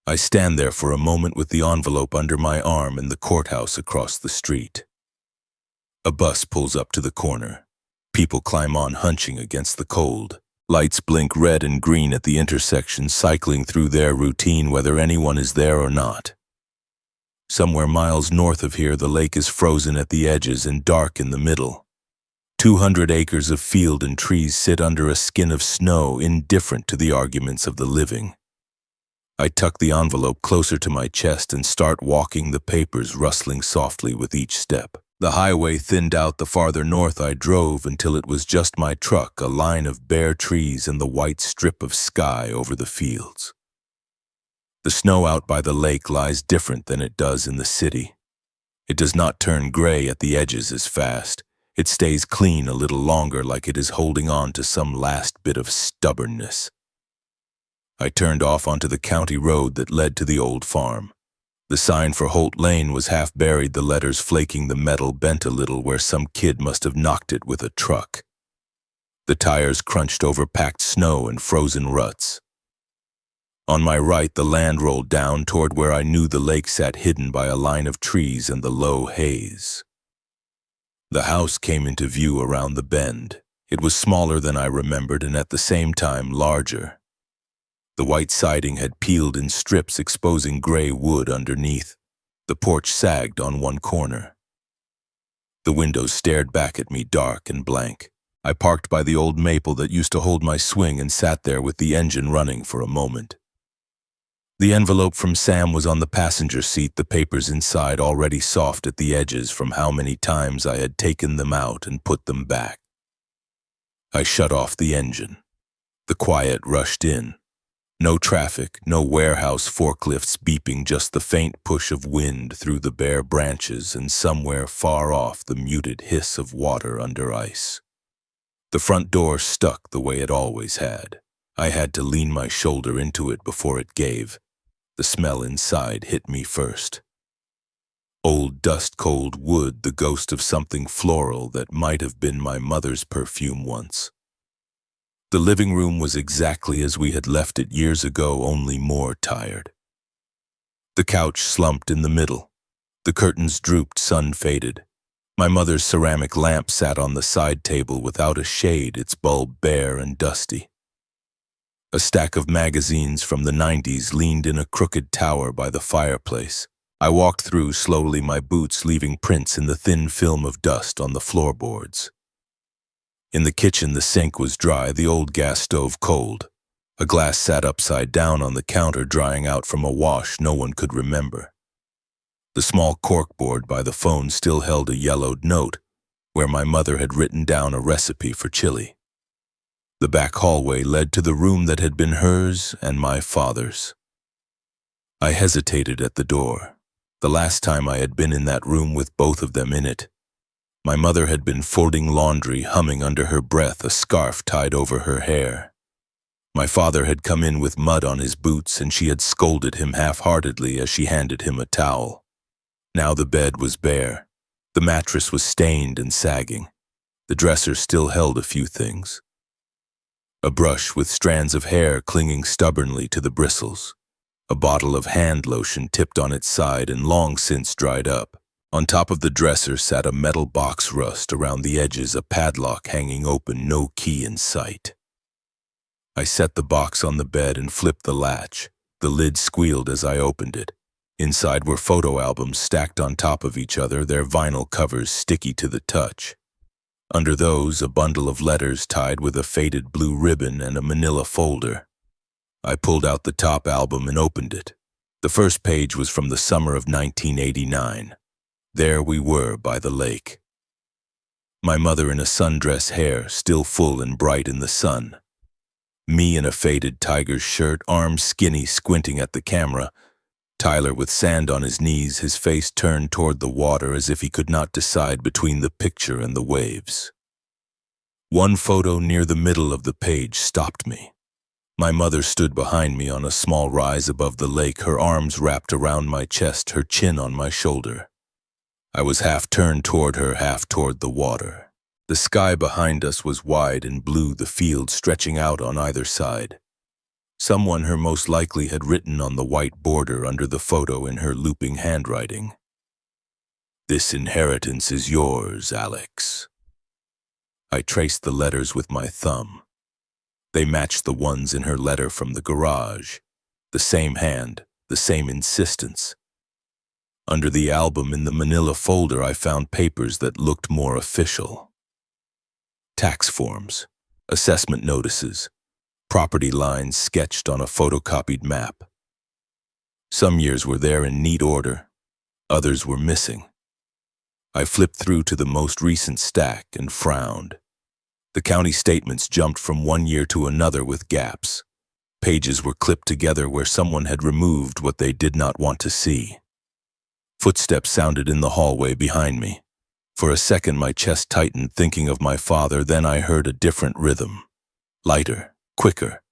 I stand there for a moment with the envelope under my arm and the courthouse across the street. A bus pulls up to the corner. People climb on, hunching against the cold. Lights blink red and green at the intersection, cycling through their routine whether anyone is there or not. Somewhere miles north of here, the lake is frozen at the edges and dark in the middle. 200 acres of field and trees sit under a skin of snow, indifferent to the arguments of the living. I tuck the envelope closer to my chest and start walking, the papers rustling softly with each step. The highway thinned out the farther north I drove until it was just my truck, a line of bare trees, and the white strip of sky over the fields. The snow out by the lake lies different than it does in the city. It does not turn gray at the edges as fast. It stays clean a little longer, like it is holding on to some last bit of stubbornness. I turned off onto the county road that led to the old farm. The sign for Holt Lane was half buried, the letters flaking, the metal bent a little where some kid must have knocked it with a truck. The tires crunched over packed snow and frozen ruts. On my right, the land rolled down toward where I knew the lake sat, hidden by a line of trees and the low haze. The house came into view around the bend. It was smaller than I remembered and at the same time larger. The white siding had peeled in strips, exposing gray wood underneath. The porch sagged on one corner. The windows stared back at me, dark and blank. I parked by the old maple that used to hold my swing and sat there with the engine running for a moment. The envelope from Sam was on the passenger seat, the papers inside already soft at the edges from how many times I had taken them out and put them back. I shut off the engine. The quiet rushed in. No traffic, no warehouse forklifts beeping, just the faint push of wind through the bare branches and somewhere far off the muted hiss of water under ice. The front door stuck the way it always had. I had to lean my shoulder into it before it gave. The smell inside hit me first. Old dust-cold wood, the ghost of something floral that might have been my mother's perfume once. The living room was exactly as we had left it years ago, only more tired. The couch slumped in the middle. The curtains drooped, sun-faded. My mother's ceramic lamp sat on the side table without a shade, its bulb bare and dusty. A stack of magazines from the 90s leaned in a crooked tower by the fireplace. I walked through slowly, my boots leaving prints in the thin film of dust on the floorboards. In the kitchen, the sink was dry, the old gas stove cold. A glass sat upside down on the counter, drying out from a wash no one could remember. The small corkboard by the phone still held a yellowed note, where my mother had written down a recipe for chili. The back hallway led to the room that had been hers and my father's. I hesitated at the door. The last time I had been in that room with both of them in it, my mother had been folding laundry, humming under her breath, a scarf tied over her hair. My father had come in with mud on his boots, and she had scolded him half-heartedly as she handed him a towel. Now the bed was bare. The mattress was stained and sagging. The dresser still held a few things. A brush with strands of hair clinging stubbornly to the bristles. A bottle of hand lotion tipped on its side and long since dried up. On top of the dresser sat a metal box, rust around the edges, a padlock hanging open, no key in sight. I set the box on the bed and flipped the latch. The lid squealed as I opened it. Inside were photo albums stacked on top of each other, their vinyl covers sticky to the touch. Under those, a bundle of letters tied with a faded blue ribbon and a manila folder. I pulled out the top album and opened it. The first page was from the summer of 1989. There we were by the lake. My mother in a sundress, hair still full and bright in the sun. Me in a faded tiger's shirt, arms skinny, squinting at the camera. Tyler with sand on his knees, his face turned toward the water as if he could not decide between the picture and the waves. One photo near the middle of the page stopped me. My mother stood behind me on a small rise above the lake, her arms wrapped around my chest, her chin on my shoulder. I was half turned toward her, half toward the water. The sky behind us was wide and blue, the field stretching out on either side. Someone, her most likely, had written on the white border under the photo in her looping handwriting, "This inheritance is yours, Alex." I traced the letters with my thumb. They matched the ones in her letter from the garage. The same hand, the same insistence. Under the album in the manila folder, I found papers that looked more official. Tax forms, assessment notices, property lines sketched on a photocopied map. Some years were there in neat order, others were missing. I flipped through to the most recent stack and frowned. The county statements jumped from one year to another with gaps. Pages were clipped together where someone had removed what they did not want to see. Footsteps sounded in the hallway behind me. For a second my chest tightened, thinking of my father, then I heard a different rhythm. Lighter, quicker.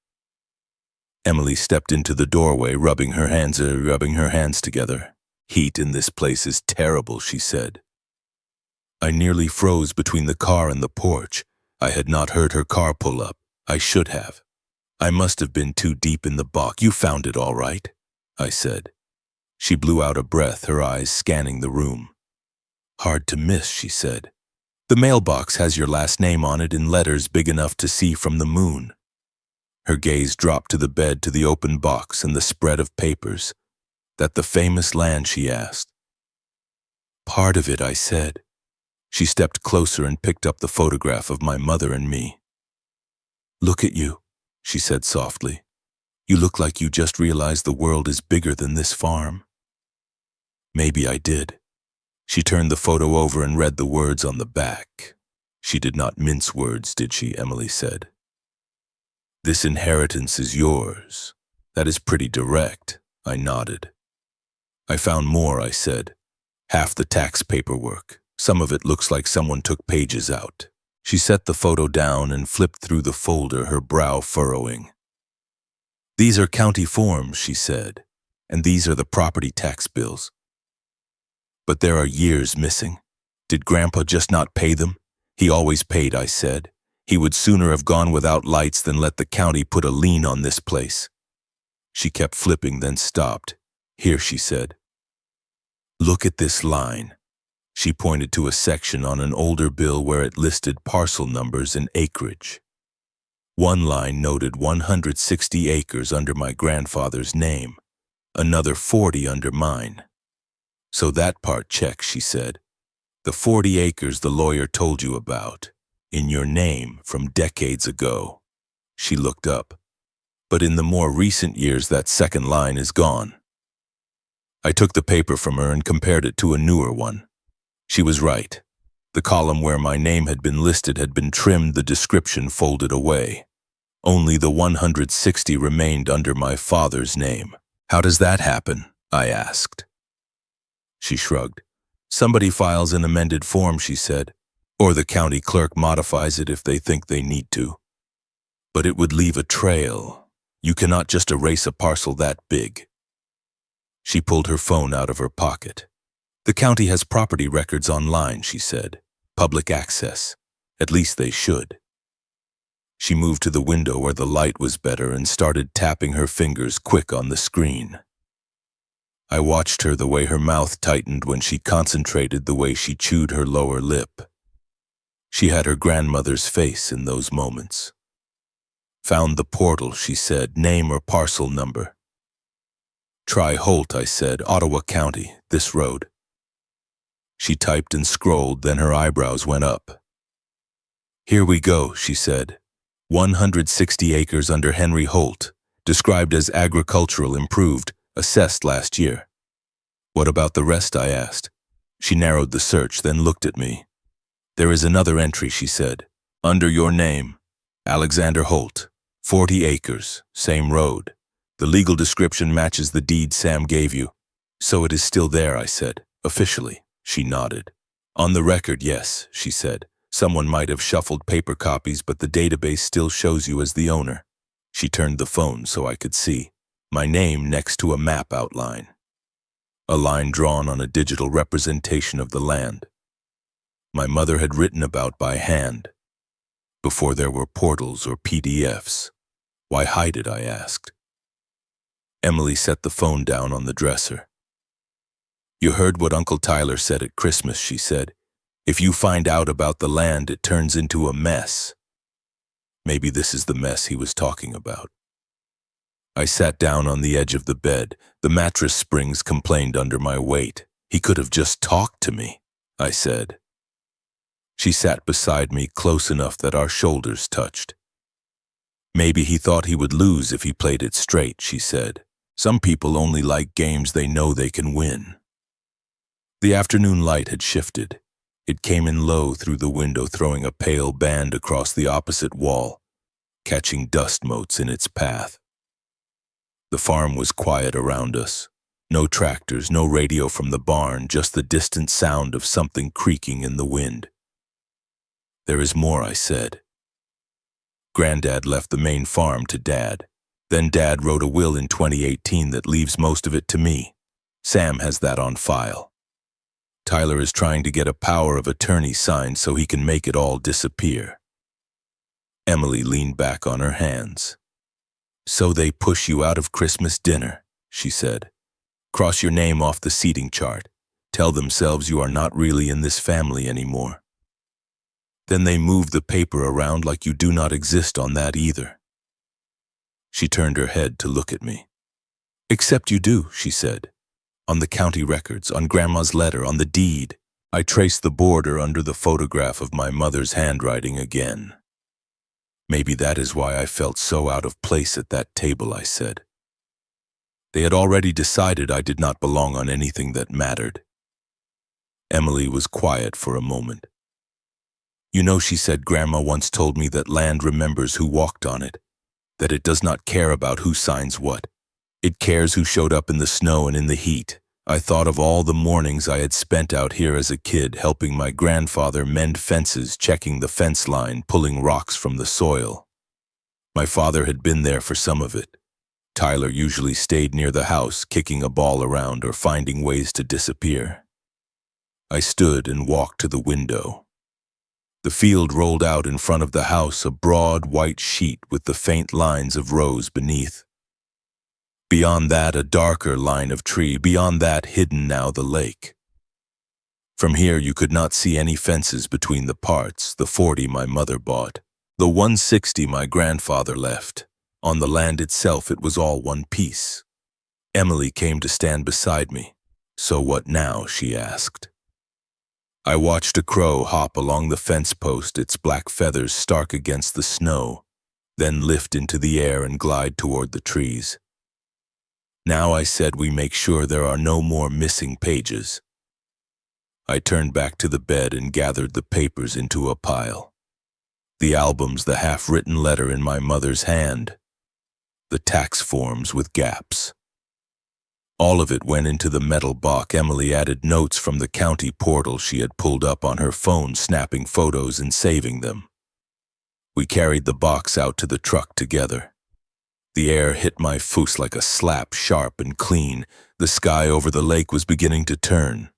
Emily stepped into the doorway, rubbing her hands together. "Heat in this place is terrible," she said. I nearly froze between the car and the porch. I had not heard her car pull up. I should have. I must have been too deep in the box. "You found it all right?" I said. She blew out a breath, her eyes scanning the room. "Hard to miss," she said. "The mailbox has your last name on it in letters big enough to see from the moon." Her gaze dropped to the bed, to the open box and the spread of papers. "That the famous land?" she asked. "Part of it," I said. She stepped closer and picked up the photograph of my mother and me. "Look at you," she said softly. "You look like you just realized the world is bigger than this farm." Maybe I did. She turned the photo over and read the words on the back. She did not mince words, did she? Emily said. "This inheritance is yours." "That is pretty direct," I nodded. "I found more," I said. "Half the tax paperwork. Some of it looks like someone took pages out." She set the photo down and flipped through the folder, her brow furrowing. "These are county forms," she said, "and these are the property tax bills. But there are years missing. Did Grandpa just not pay them?" "He always paid," I said. "He would sooner have gone without lights than let the county put a lien on this place." She kept flipping, then stopped. "Here," she said. "Look at this line." She pointed to a section on an older bill where it listed parcel numbers and acreage. One line noted 160 acres under my grandfather's name, another 40 under mine. "So that part checks," she said. "The 40 acres the lawyer told you about, in your name from decades ago." She looked up. "But in the more recent years, that second line is gone." I took the paper from her and compared it to a newer one. She was right. The column where my name had been listed had been trimmed, the description folded away. Only the 160 remained under my father's name. How does that happen? I asked. She shrugged. Somebody files an amended form, she said, or the county clerk modifies it if they think they need to. But it would leave a trail. You cannot just erase a parcel that big. She pulled her phone out of her pocket. The county has property records online, she said. Public access. At least they should. She moved to the window where the light was better and started tapping her fingers quick on the screen. I watched her, the way her mouth tightened when she concentrated, the way she chewed her lower lip. She had her grandmother's face in those moments. Found the portal, she said. Name or parcel number. Try Holt, I said. Ottawa County, this road. She typed and scrolled, then her eyebrows went up. Here we go, she said. 160 acres under Henry Holt, described as agricultural improved, assessed last year. What about the rest, I asked. She narrowed the search, then looked at me. There is another entry, she said. Under your name, Alexander Holt, 40 acres, same road. The legal description matches the deed Sam gave you. So it is still there, I said. Officially. She nodded. On the record, yes, she said. Someone might have shuffled paper copies, but the database still shows you as the owner. She turned the phone so I could see. My name next to a map outline. A line drawn on a digital representation of the land. My mother had written about by hand. Before there were portals or PDFs. Why hide it, I asked. Emily set the phone down on the dresser. You heard what Uncle Tyler said at Christmas, she said. If you find out about the land, it turns into a mess. Maybe this is the mess he was talking about. I sat down on the edge of the bed. The mattress springs complained under my weight. He could have just talked to me, I said. She sat beside me close enough that our shoulders touched. Maybe he thought he would lose if he played it straight, she said. Some people only like games they know they can win. The afternoon light had shifted. It came in low through the window, throwing a pale band across the opposite wall, catching dust motes in its path. The farm was quiet around us. No tractors, no radio from the barn, just the distant sound of something creaking in the wind. There is more, I said. Granddad left the main farm to Dad. Then Dad wrote a will in 2018 that leaves most of it to me. Sam has that on file. Tyler is trying to get a power of attorney signed so he can make it all disappear. Emily leaned back on her hands. So they push you out of Christmas dinner, she said. Cross your name off the seating chart. Tell themselves you are not really in this family anymore. Then they move the paper around like you do not exist on that either. She turned her head to look at me. Except you do, she said. On the county records, on Grandma's letter, on the deed. I traced the border under the photograph of my mother's handwriting again. Maybe that is why I felt so out of place at that table, I said. They had already decided I did not belong on anything that mattered. Emily was quiet for a moment. You know, she said, Grandma once told me that land remembers who walked on it, that it does not care about who signs what. It cares who showed up in the snow and in the heat. I thought of all the mornings I had spent out here as a kid, helping my grandfather mend fences, checking the fence line, pulling rocks from the soil. My father had been there for some of it. Tyler usually stayed near the house, kicking a ball around or finding ways to disappear. I stood and walked to the window. The field rolled out in front of the house, a broad white sheet with the faint lines of rows beneath. Beyond that, a darker line of tree. Beyond that, hidden now, the lake. From here, you could not see any fences between the parts, the 40 my mother bought, the 160 my grandfather left. On the land itself, it was all one piece. Emily came to stand beside me. So what now, she asked. I watched a crow hop along the fence post, its black feathers stark against the snow, then lift into the air and glide toward the trees. Now, I said, we make sure there are no more missing pages. I turned back to the bed and gathered the papers into a pile. The albums, the half-written letter in my mother's hand, the tax forms with gaps. All of it went into the metal box. Emily added notes from the county portal she had pulled up on her phone, snapping photos and saving them. We carried the box out to the truck together. The air hit my face like a slap, sharp and clean. The sky over the lake was beginning to turn.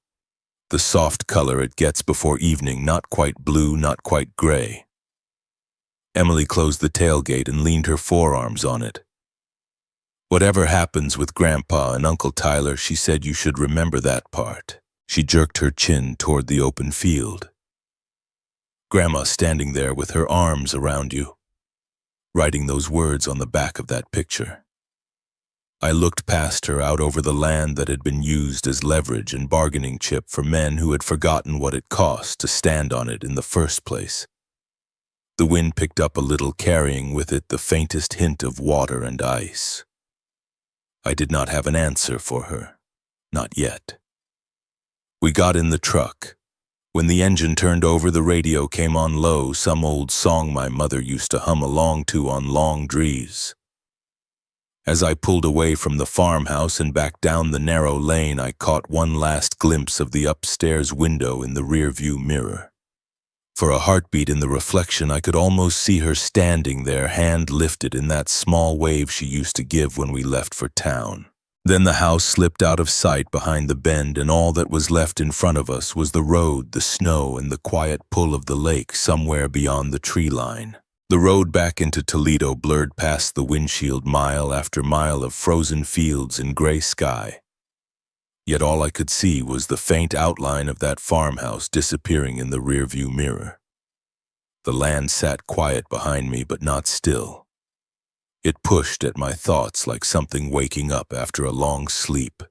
The soft color it gets before evening, not quite blue, not quite gray. Emily closed the tailgate and leaned her forearms on it. Whatever happens with Grandpa and Uncle Tyler, she said, you should remember that part. She jerked her chin toward the open field. Grandma's standing there with her arms around you, writing those words on the back of that picture. I looked past her out over the land that had been used as leverage and bargaining chip for men who had forgotten what it cost to stand on it in the first place. The wind picked up a little, carrying with it the faintest hint of water and ice. I did not have an answer for her, not yet. We got in the truck. When the engine turned over, the radio came on low, some old song my mother used to hum along to on long drives. As I pulled away from the farmhouse and back down the narrow lane, I caught one last glimpse of the upstairs window in the rearview mirror. For a heartbeat in the reflection, I could almost see her standing there, hand lifted in that small wave she used to give when we left for town. Then the house slipped out of sight behind the bend, and all that was left in front of us was the road, the snow, and the quiet pull of the lake somewhere beyond the tree line. The road back into Toledo blurred past the windshield, mile after mile of frozen fields and gray sky. Yet all I could see was the faint outline of that farmhouse disappearing in the rearview mirror. The land sat quiet behind me, but not still. It pushed at my thoughts like something waking up after a long sleep.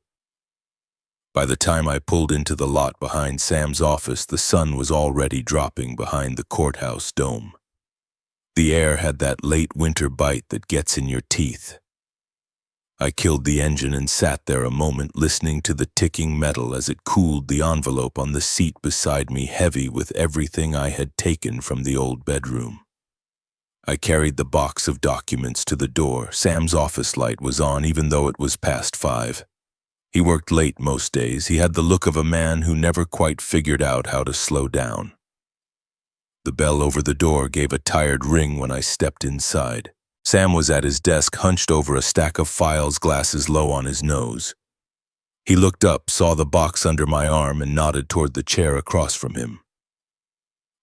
By the time I pulled into the lot behind Sam's office, the sun was already dropping behind the courthouse dome. The air had that late winter bite that gets in your teeth. I killed the engine and sat there a moment, listening to the ticking metal as it cooled the envelope on the seat beside me, heavy with everything I had taken from the old bedroom. I carried the box of documents to the door. Sam's office light was on, even though it was past 5. He worked late most days. He had the look of a man who never quite figured out how to slow down. The bell over the door gave a tired ring when I stepped inside. Sam was at his desk, hunched over a stack of files, glasses low on his nose. He looked up, saw the box under my arm, and nodded toward the chair across from him.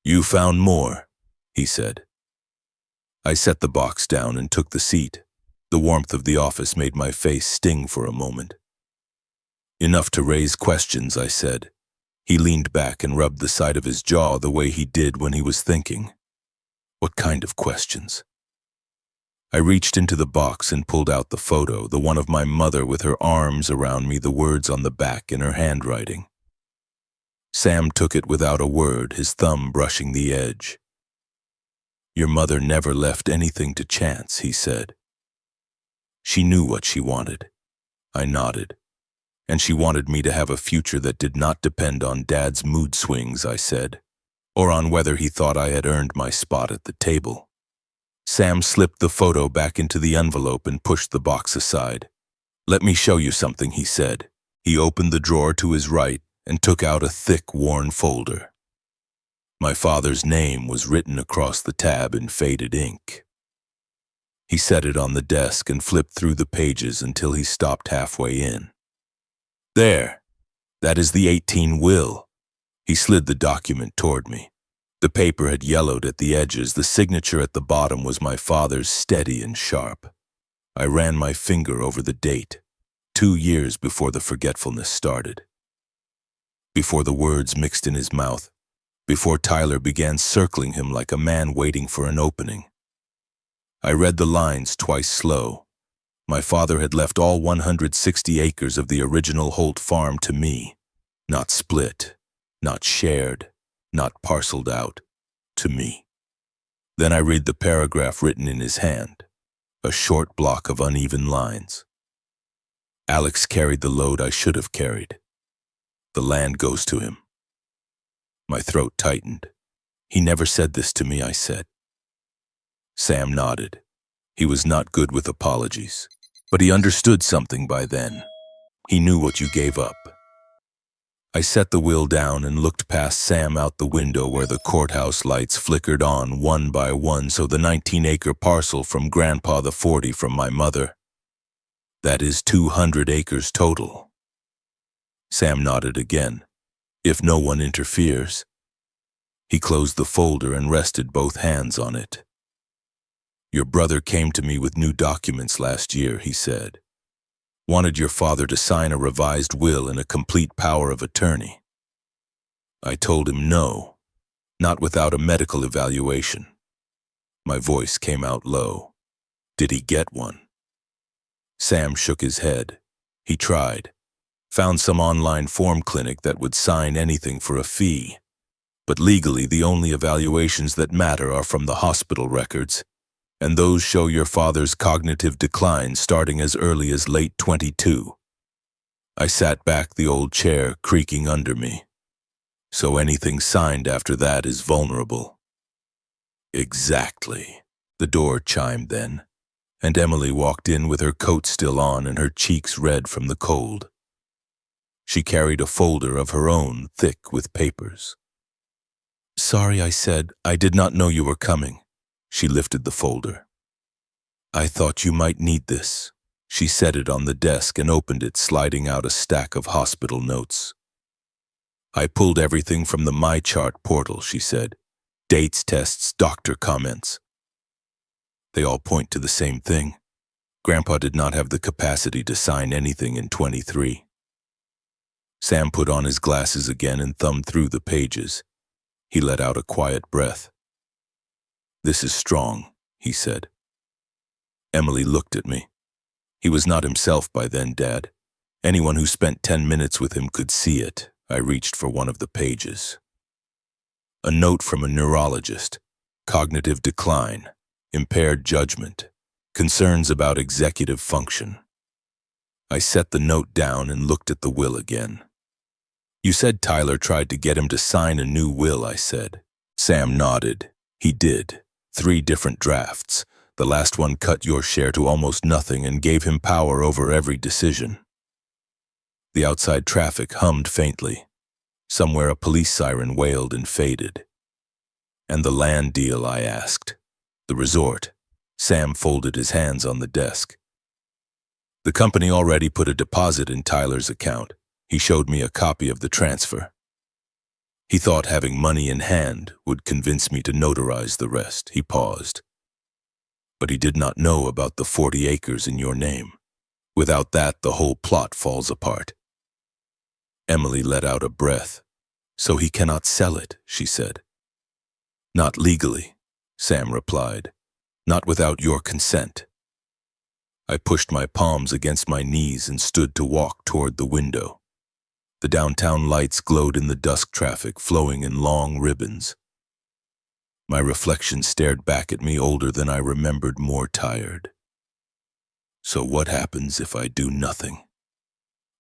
"You found more," he said. I set the box down and took the seat. The warmth of the office made my face sting for a moment. "Enough to raise questions," I said. He leaned back and rubbed the side of his jaw the way he did when he was thinking. "What kind of questions?" I reached into the box and pulled out the photo, the one of my mother with her arms around me, the words on the back in her handwriting. Sam took it without a word, his thumb brushing the edge. "Your mother never left anything to chance," he said. "She knew what she wanted." I nodded. "And she wanted me to have a future that did not depend on Dad's mood swings," I said, "or on whether he thought I had earned my spot at the table." Sam slipped the photo back into the envelope and pushed the box aside. "Let me show you something," he said. He opened the drawer to his right and took out a thick, worn folder. My father's name was written across the tab in faded ink. He set it on the desk and flipped through the pages until he stopped halfway in. "There, that is the 18 will." He slid the document toward me. The paper had yellowed at the edges. The signature at the bottom was my father's, steady and sharp. I ran my finger over the date, 2 years before the forgetfulness started. Before the words mixed in his mouth, before Tyler began circling him like a man waiting for an opening. I read the lines twice slow. My father had left all 160 acres of the original Holt farm to me, not split, not shared, not parceled out, to me. Then I read the paragraph written in his hand, a short block of uneven lines. "Alex carried the load I should have carried. The land goes to him." My throat tightened. "He never said this to me," I said. Sam nodded. He was not good with apologies, but he understood something by then. He knew what you gave up. I set the will down and looked past Sam out the window where the courthouse lights flickered on one by one, so the 19-acre parcel from Grandpa, the 40 from my mother. That is 200 acres total. Sam nodded again. If no one interferes. He closed the folder and rested both hands on it. Your brother came to me with new documents last year, he said. Wanted your father to sign a revised will and a complete power of attorney. I told him no, not without a medical evaluation. My voice came out low. Did he get one? Sam shook his head. He tried. Found some online form clinic that would sign anything for a fee. But legally, the only evaluations that matter are from the hospital records, and those show your father's cognitive decline starting as early as late 22. I sat back, the old chair creaking under me. So anything signed after that is vulnerable. Exactly. The door chimed then, and Emily walked in with her coat still on and her cheeks red from the cold. She carried a folder of her own, thick with papers. Sorry, I said. I did not know you were coming. She lifted the folder. I thought you might need this. She set it on the desk and opened it, sliding out a stack of hospital notes. I pulled everything from the MyChart portal, she said. Dates, tests, doctor comments. They all point to the same thing. Grandpa did not have the capacity to sign anything in 23. Sam put on his glasses again and thumbed through the pages. He let out a quiet breath. This is strong, he said. Emily looked at me. He was not himself by then, Dad. Anyone who spent 10 minutes with him could see it. I reached for one of the pages. A note from a neurologist. Cognitive decline, impaired judgment, concerns about executive function. I set the note down and looked at the will again. You said Tyler tried to get him to sign a new will, I said. Sam nodded. He did. 3 different drafts. The last one cut your share to almost nothing and gave him power over every decision. The outside traffic hummed faintly. Somewhere a police siren wailed and faded. And the land deal, I asked. The resort. Sam folded his hands on the desk. The company already put a deposit in Tyler's account. He showed me a copy of the transfer. He thought having money in hand would convince me to notarize the rest. He paused. But he did not know about the 40 acres in your name. Without that, the whole plot falls apart. Emily let out a breath. So he cannot sell it, she said. Not legally, Sam replied. Not without your consent. I pushed my palms against my knees and stood to walk toward the window. The downtown lights glowed in the dusk traffic, flowing in long ribbons. My reflection stared back at me, older than I remembered, more tired. So what happens if I do nothing?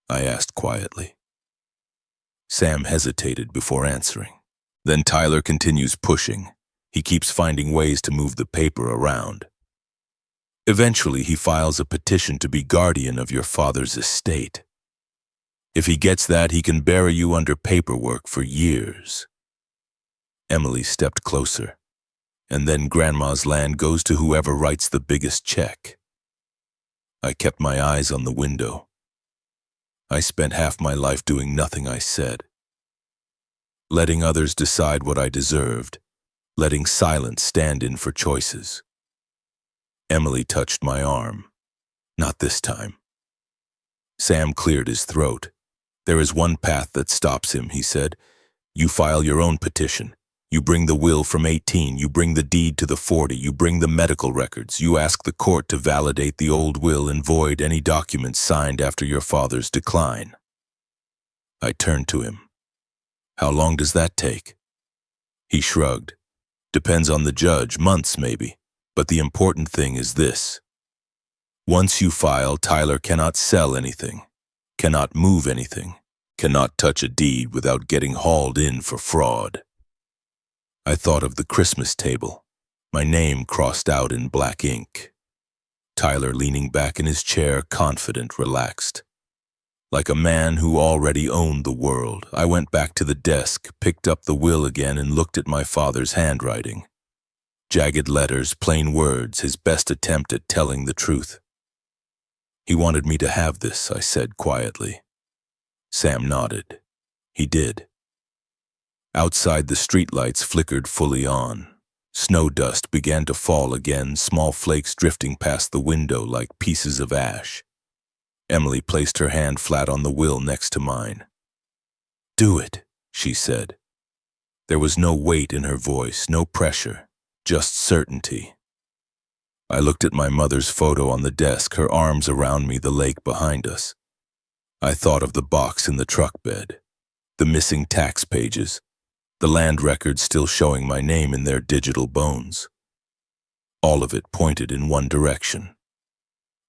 I asked quietly. Sam hesitated before answering. Then Tyler continues pushing. He keeps finding ways to move the paper around. Eventually, he files a petition to be guardian of your father's estate. If he gets that, he can bury you under paperwork for years. Emily stepped closer. And then Grandma's land goes to whoever writes the biggest check. I kept my eyes on the window. I spent half my life doing nothing, I said. Letting others decide what I deserved. Letting silence stand in for choices. Emily touched my arm. Not this time. Sam cleared his throat. There is one path that stops him, he said. You file your own petition. You bring the will from 18, you bring the deed to the 40, you bring the medical records, you ask the court to validate the old will and void any documents signed after your father's decline. I turned to him. How long does that take? He shrugged. Depends on the judge, months maybe. But the important thing is this. Once you file, Tyler cannot sell anything, cannot move anything, cannot touch a deed without getting hauled in for fraud. I thought of the Christmas table, my name crossed out in black ink. Tyler leaning back in his chair, confident, relaxed. Like a man who already owned the world, I went back to the desk, picked up the will again, and looked at my father's handwriting. Jagged letters, plain words, his best attempt at telling the truth. "He wanted me to have this," I said quietly. Sam nodded. He did. Outside, the streetlights flickered fully on. Snow dust began to fall again, small flakes drifting past the window like pieces of ash. Emily placed her hand flat on the will next to mine. "Do it," she said. There was no weight in her voice, no pressure, just certainty. I looked at my mother's photo on the desk, her arms around me, the lake behind us. I thought of the box in the truck bed, the missing tax pages, the land records still showing my name in their digital bones. All of it pointed in one direction.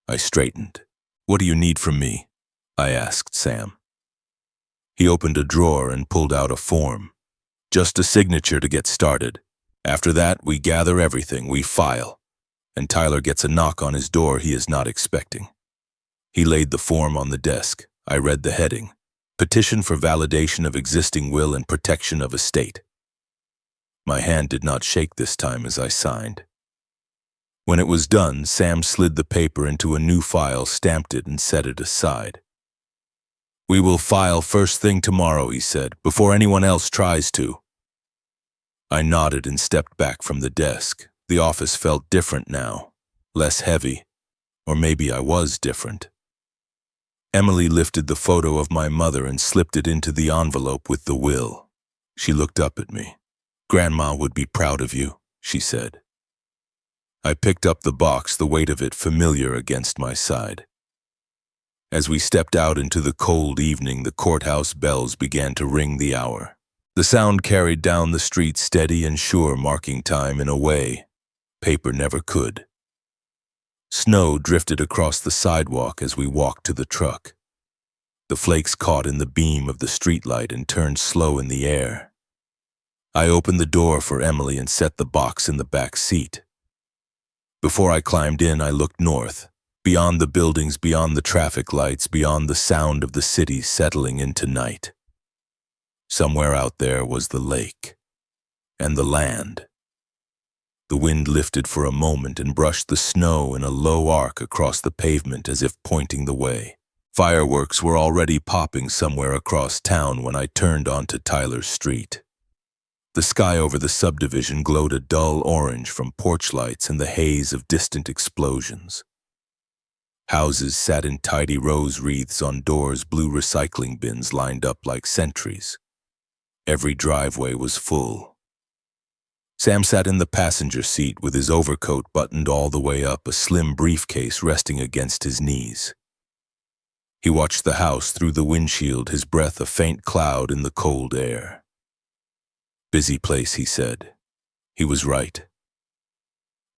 I straightened. "What do you need from me?" I asked Sam. He opened a drawer and pulled out a form. "Just a signature to get started. After that, we gather everything, we file. And Tyler gets a knock on his door he is not expecting." He laid the form on the desk. I read the heading: Petition for Validation of Existing Will and Protection of Estate. My hand did not shake this time as I signed. When it was done, Sam slid the paper into a new file, stamped it, and set it aside. "We will file first thing tomorrow," he said, "before anyone else tries to." I nodded and stepped back from the desk. The office felt different now, less heavy, or maybe I was different. Emily lifted the photo of my mother and slipped it into the envelope with the will. She looked up at me. "Grandma would be proud of you," she said. I picked up the box, the weight of it familiar against my side. As we stepped out into the cold evening, the courthouse bells began to ring the hour. The sound carried down the street, steady and sure, marking time in a way paper never could. Snow drifted across the sidewalk as we walked to the truck. The flakes caught in the beam of the streetlight and turned slow in the air. I opened the door for Emily and set the box in the back seat. Before I climbed in, I looked north, beyond the buildings, beyond the traffic lights, beyond the sound of the city settling into night. Somewhere out there was the lake and the land. The wind lifted for a moment and brushed the snow in a low arc across the pavement as if pointing the way. Fireworks were already popping somewhere across town when I turned onto Tyler's street. The sky over the subdivision glowed a dull orange from porch lights and the haze of distant explosions. Houses sat in tidy rose wreaths on doors, blue recycling bins lined up like sentries. Every driveway was full. Sam sat in the passenger seat with his overcoat buttoned all the way up, a slim briefcase resting against his knees. He watched the house through the windshield, his breath a faint cloud in the cold air. "Busy place," he said. He was right.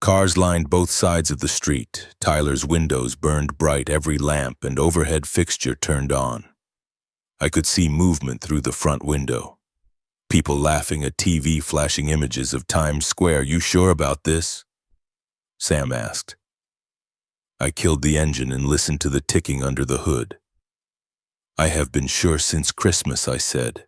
Cars lined both sides of the street. Tyler's windows burned bright, every lamp and overhead fixture turned on. I could see movement through the front window. People laughing, a TV flashing images of Times Square. "You sure about this?" Sam asked. I killed the engine and listened to the ticking under the hood. "I have been sure since Christmas," I said.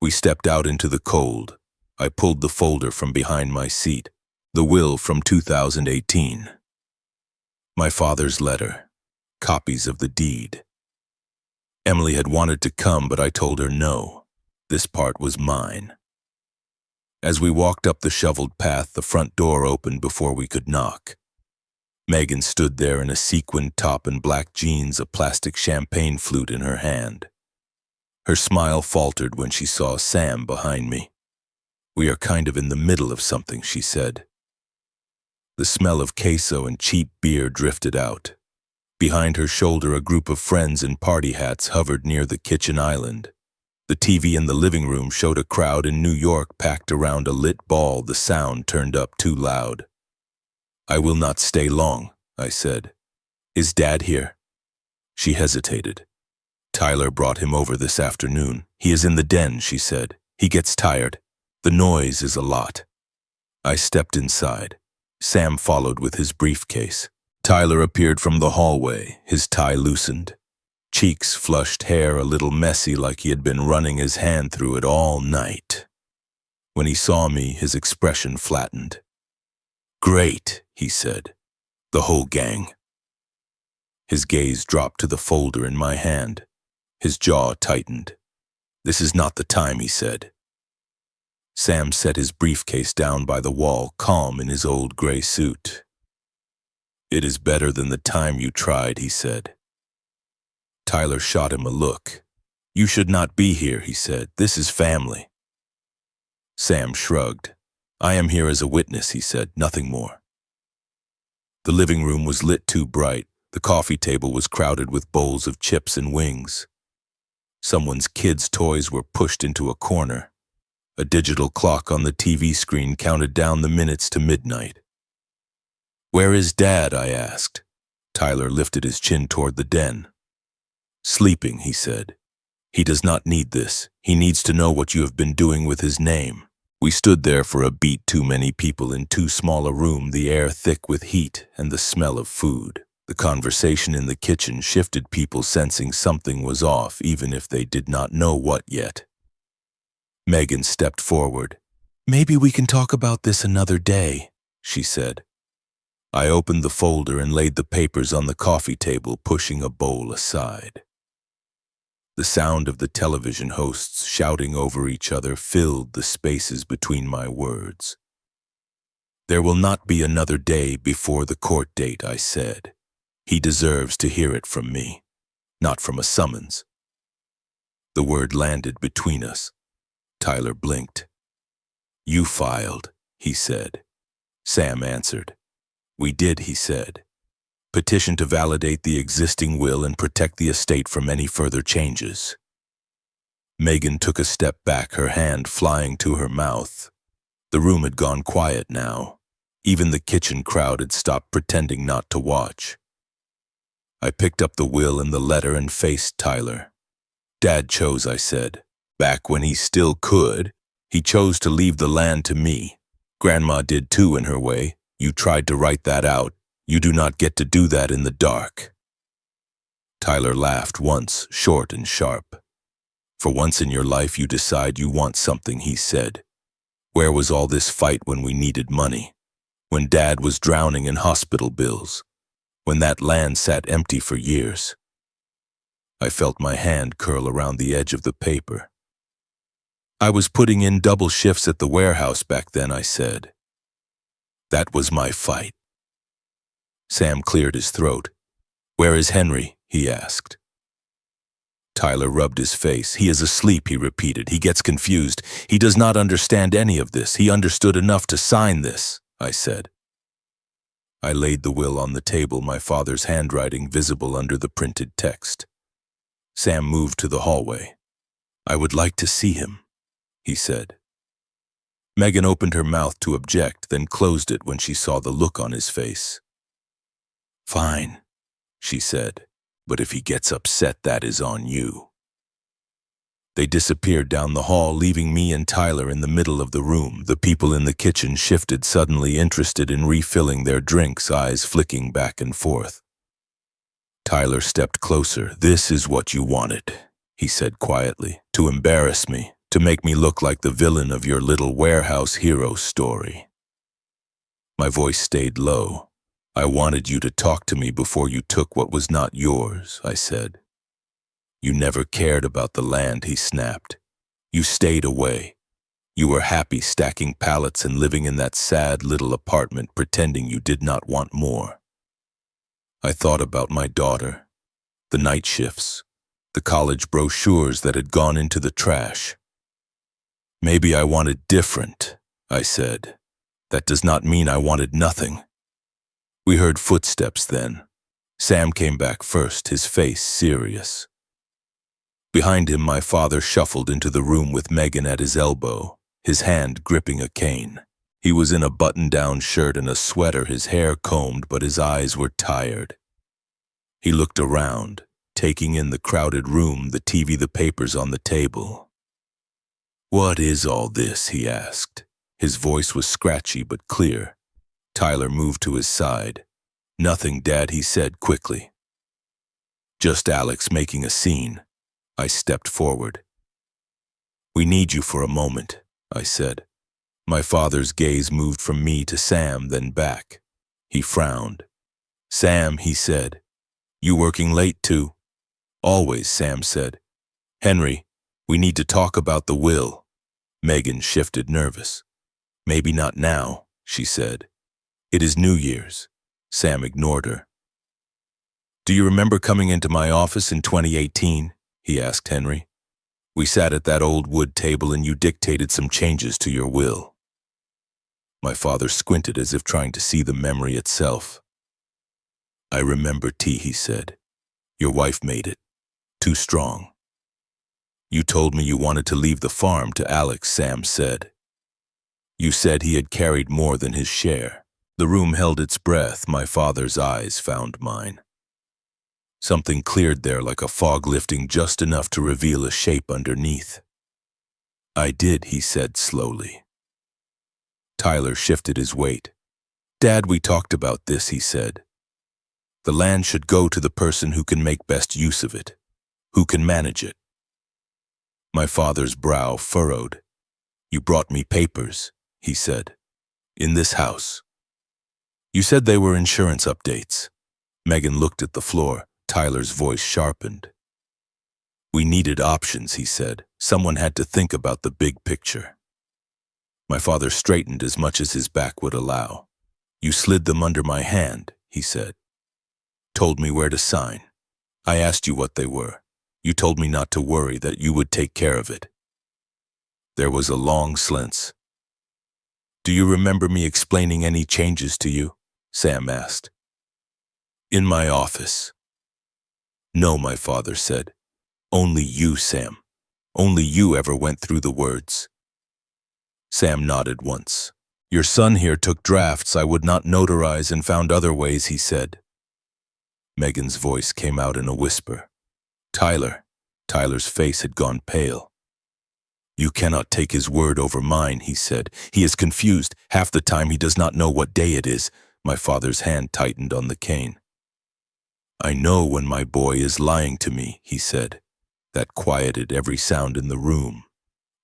We stepped out into the cold. I pulled the folder from behind my seat, the will from 2018. My father's letter, copies of the deed. Emily had wanted to come, but I told her no. This part was mine. As we walked up the shoveled path, the front door opened before we could knock. Megan stood there in a sequined top and black jeans, a plastic champagne flute in her hand. Her smile faltered when she saw Sam behind me. "We are kind of in the middle of something," she said. The smell of queso and cheap beer drifted out. Behind her shoulder, a group of friends in party hats hovered near the kitchen island. The TV in the living room showed a crowd in New York packed around a lit ball, the sound turned up too loud. "I will not stay long," I said. "Is Dad here?" She hesitated. "Tyler brought him over this afternoon. He is in the den," she said. "He gets tired. The noise is a lot." I stepped inside. Sam followed with his briefcase. Tyler appeared from the hallway, his tie loosened. cheeks flushed, hair a little messy like he had been running his hand through it all night. When he saw me, his expression flattened. "Great," he said. "The whole gang." His gaze dropped to the folder in my hand. His jaw tightened. "This is not the time," he said. Sam set his briefcase down by the wall, calm in his old gray suit. "It is better than the time you tried," he said. Tyler shot him a look. "You should not be here," he said. "This is family." Sam shrugged. "I am here as a witness," he said, "nothing more." The living room was lit too bright. The coffee table was crowded with bowls of chips and wings. Someone's kids' toys were pushed into a corner. A digital clock on the TV screen counted down the minutes to midnight. "Where is Dad?" I asked. Tyler lifted his chin toward the den. "Sleeping," he said. "He does not need this. He needs to know what you have been doing with his name." We stood there for a beat, too many people in too small a room, the air thick with heat and the smell of food. The conversation in the kitchen shifted, people sensing something was off, even if they did not know what yet. Megan stepped forward. "Maybe we can talk about this another day," she said. I opened the folder and laid the papers on the coffee table, pushing a bowl aside. The sound of the television hosts shouting over each other filled the spaces between my words. "There will not be another day before the court date," I said. "He deserves to hear it from me, not from a summons." The word landed between us. Tyler blinked. "You filed," he said. Sam answered. "We did," he said. "Petition to validate the existing will and protect the estate from any further changes." Megan took a step back, her hand flying to her mouth. The room had gone quiet now. Even the kitchen crowd had stopped pretending not to watch. I picked up the will and the letter and faced Tyler. "Dad chose," I said. "Back when he still could. He chose to leave the land to me. Grandma did too in her way. You tried to write that out. You do not get to do that in the dark." Tyler laughed once, short and sharp. "For once in your life you decide you want something," he said. "Where was all this fight when we needed money? When Dad was drowning in hospital bills? When that land sat empty for years?" I felt my hand curl around the edge of the paper. "I was putting in double shifts at the warehouse back then," I said. "That was my fight." Sam cleared his throat. "Where is Henry?" he asked. Tyler rubbed his face. "He is asleep," he repeated. "He gets confused. He does not understand any of this. He understood enough to sign this," I said. I laid the will on the table, my father's handwriting visible under the printed text. Sam moved to the hallway. "I would like to see him," he said. Megan opened her mouth to object, then closed it when she saw the look on his face. "Fine," she said, "but if he gets upset, that is on you." They disappeared down the hall, leaving me and Tyler in the middle of the room. The people in the kitchen shifted, suddenly interested in refilling their drinks, eyes flicking back and forth. Tyler stepped closer. "This is what you wanted," he said quietly, "to embarrass me, to make me look like the villain of your little warehouse hero story." My voice stayed low. "I wanted you to talk to me before you took what was not yours," I said. "You never cared about the land," he snapped. "You stayed away. You were happy stacking pallets and living in that sad little apartment, pretending you did not want more." I thought about my daughter, the night shifts, the college brochures that had gone into the trash. "Maybe I wanted different," I said. "That does not mean I wanted nothing." We heard footsteps then. Sam came back first, his face serious. Behind him, my father shuffled into the room with Megan at his elbow, his hand gripping a cane. He was in a button-down shirt and a sweater, his hair combed, but his eyes were tired. He looked around, taking in the crowded room, the TV, the papers on the table. "What is all this?" he asked. His voice was scratchy but clear. Tyler moved to his side. "Nothing, Dad," he said quickly. Just Alex making a scene. I stepped forward. "We need you for a moment," I said. My father's gaze moved from me to Sam, then back. He frowned. "Sam," he said, "you working late too?" "Always," Sam said. "Henry, we need to talk about the will." Megan shifted, nervous. "Maybe not now," she said. "It is New Year's." Sam ignored her. "Do you remember coming into my office in 2018? He asked Henry. "We sat at that old wood table and you dictated some changes to your will." My father squinted as if trying to see the memory itself. "I remember, T," he said. "Your wife made it. Too strong." "You told me you wanted to leave the farm to Alex," Sam said. "You said he had carried more than his share." The room held its breath. My father's eyes found mine. Something cleared there like a fog lifting just enough to reveal a shape underneath. "I did," he said slowly. Tyler shifted his weight. "Dad, we talked about this," he said. "The land should go to the person who can make best use of it, who can manage it." My father's brow furrowed. "You brought me papers," he said. "In this house." "You said they were insurance updates." Megan looked at the floor. Tyler's voice sharpened. "We needed options," he said. "Someone had to think about the big picture." My father straightened as much as his back would allow. "You slid them under my hand," he said. "Told me where to sign. I asked you what they were. You told me not to worry, that you would take care of it." There was a long silence. "Do you remember me explaining any changes to you?" Sam asked. "In my office." "No," my father said. "Only you, Sam. Only you ever went through the words." Sam nodded once. "Your son here took drafts I would not notarize and found other ways," he said. Megan's voice came out in a whisper. "Tyler." Tyler's face had gone pale. "You cannot take his word over mine," he said. "He is confused. Half the time he does not know what day it is." My father's hand tightened on the cane. "I know when my boy is lying to me," he said. That quieted every sound in the room.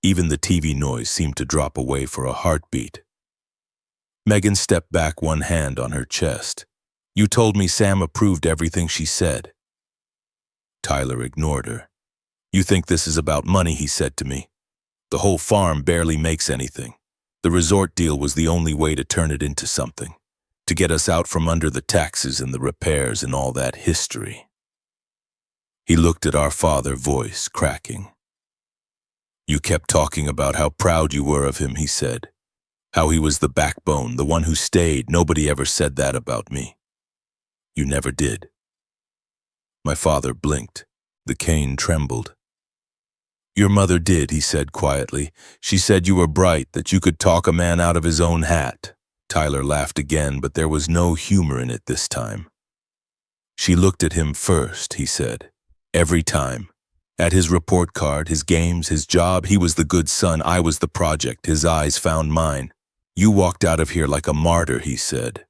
Even the TV noise seemed to drop away for a heartbeat. Megan stepped back, one hand on her chest. "You told me Sam approved everything she said." Tyler ignored her. "You think this is about money," he said to me. "The whole farm barely makes anything. The resort deal was the only way to turn it into something, to get us out from under the taxes and the repairs and all that history." He looked at our father, voice cracking. "You kept talking about how proud you were of him," he said. "How he was the backbone, the one who stayed. Nobody ever said that about me. You never did." My father blinked. The cane trembled. "Your mother did," he said quietly. "She said you were bright, that you could talk a man out of his own hat." Tyler laughed again, but there was no humor in it this time. "She looked at him first," he said. "Every time. At his report card, his games, his job, he was the good son, I was the project. His eyes found mine. You walked out of here like a martyr," he said,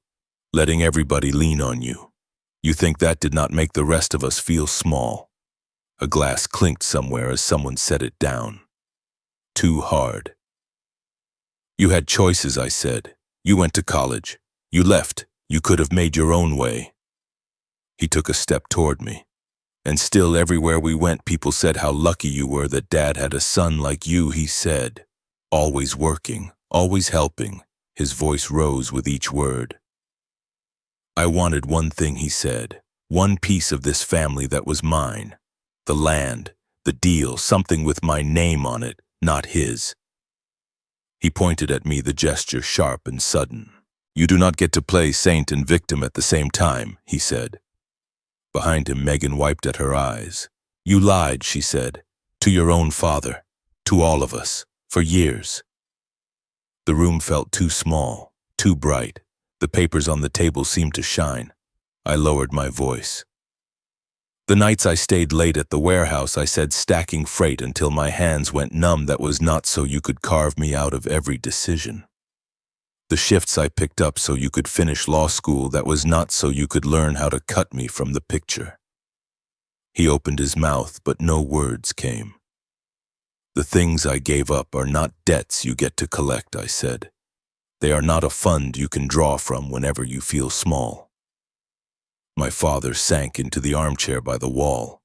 "letting everybody lean on you. You think that did not make the rest of us feel small?" A glass clinked somewhere as someone set it down. "Too hard." "You had choices," I said. "You went to college. You left. You could have made your own way." He took a step toward me. "And still, everywhere we went, people said how lucky you were that Dad had a son like you," he said. "Always working, always helping." His voice rose with each word. "I wanted one thing," he said. "One piece of this family that was mine. The land, the deal, something with my name on it, not his." He pointed at me, the gesture sharp and sudden. "You do not get to play saint and victim at the same time," he said. Behind him, Megan wiped at her eyes. "You lied," she said, "to your own father, to all of us, for years." The room felt too small, too bright. The papers on the table seemed to shine. I lowered my voice. "The nights I stayed late at the warehouse," I said, "stacking freight until my hands went numb, that was not so you could carve me out of every decision. The shifts I picked up so you could finish law school, that was not so you could learn how to cut me from the picture. He opened his mouth, but no words came. "The things I gave up are not debts you get to collect," I said. "They are not a fund you can draw from whenever you feel small." My father sank into the armchair by the wall.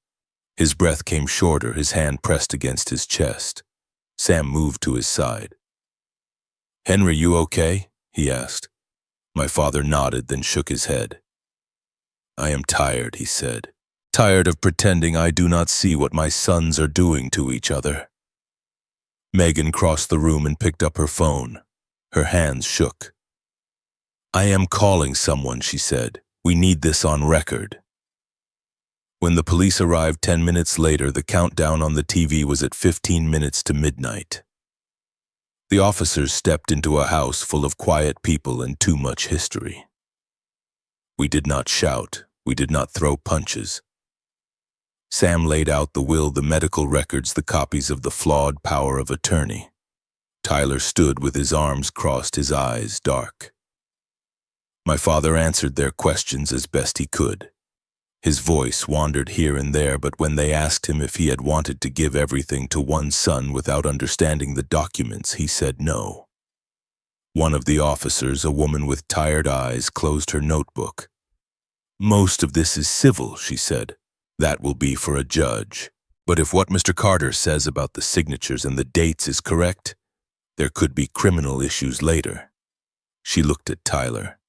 His breath came shorter, his hand pressed against his chest. Sam moved to his side. "Henry, you okay?" he asked. My father nodded, then shook his head. "I am tired," he said. "Tired of pretending I do not see what my sons are doing to each other." Megan crossed the room and picked up her phone. Her hands shook. "I am calling someone," she said. "We need this on record." When the police arrived 10 minutes later, the countdown on the TV was at 15 minutes to midnight. The officers stepped into a house full of quiet people and too much history. We did not shout. We did not throw punches. Sam laid out the will, the medical records, the copies of the flawed power of attorney. Tyler stood with his arms crossed, his eyes dark. My father answered their questions as best he could. His voice wandered here and there, but when they asked him if he had wanted to give everything to one son without understanding the documents, he said no. One of the officers, a woman with tired eyes, closed her notebook. "Most of this is civil," she said. "That will be for a judge. But if what Mr. Carter says about the signatures and the dates is correct, there could be criminal issues later." She looked at Tyler.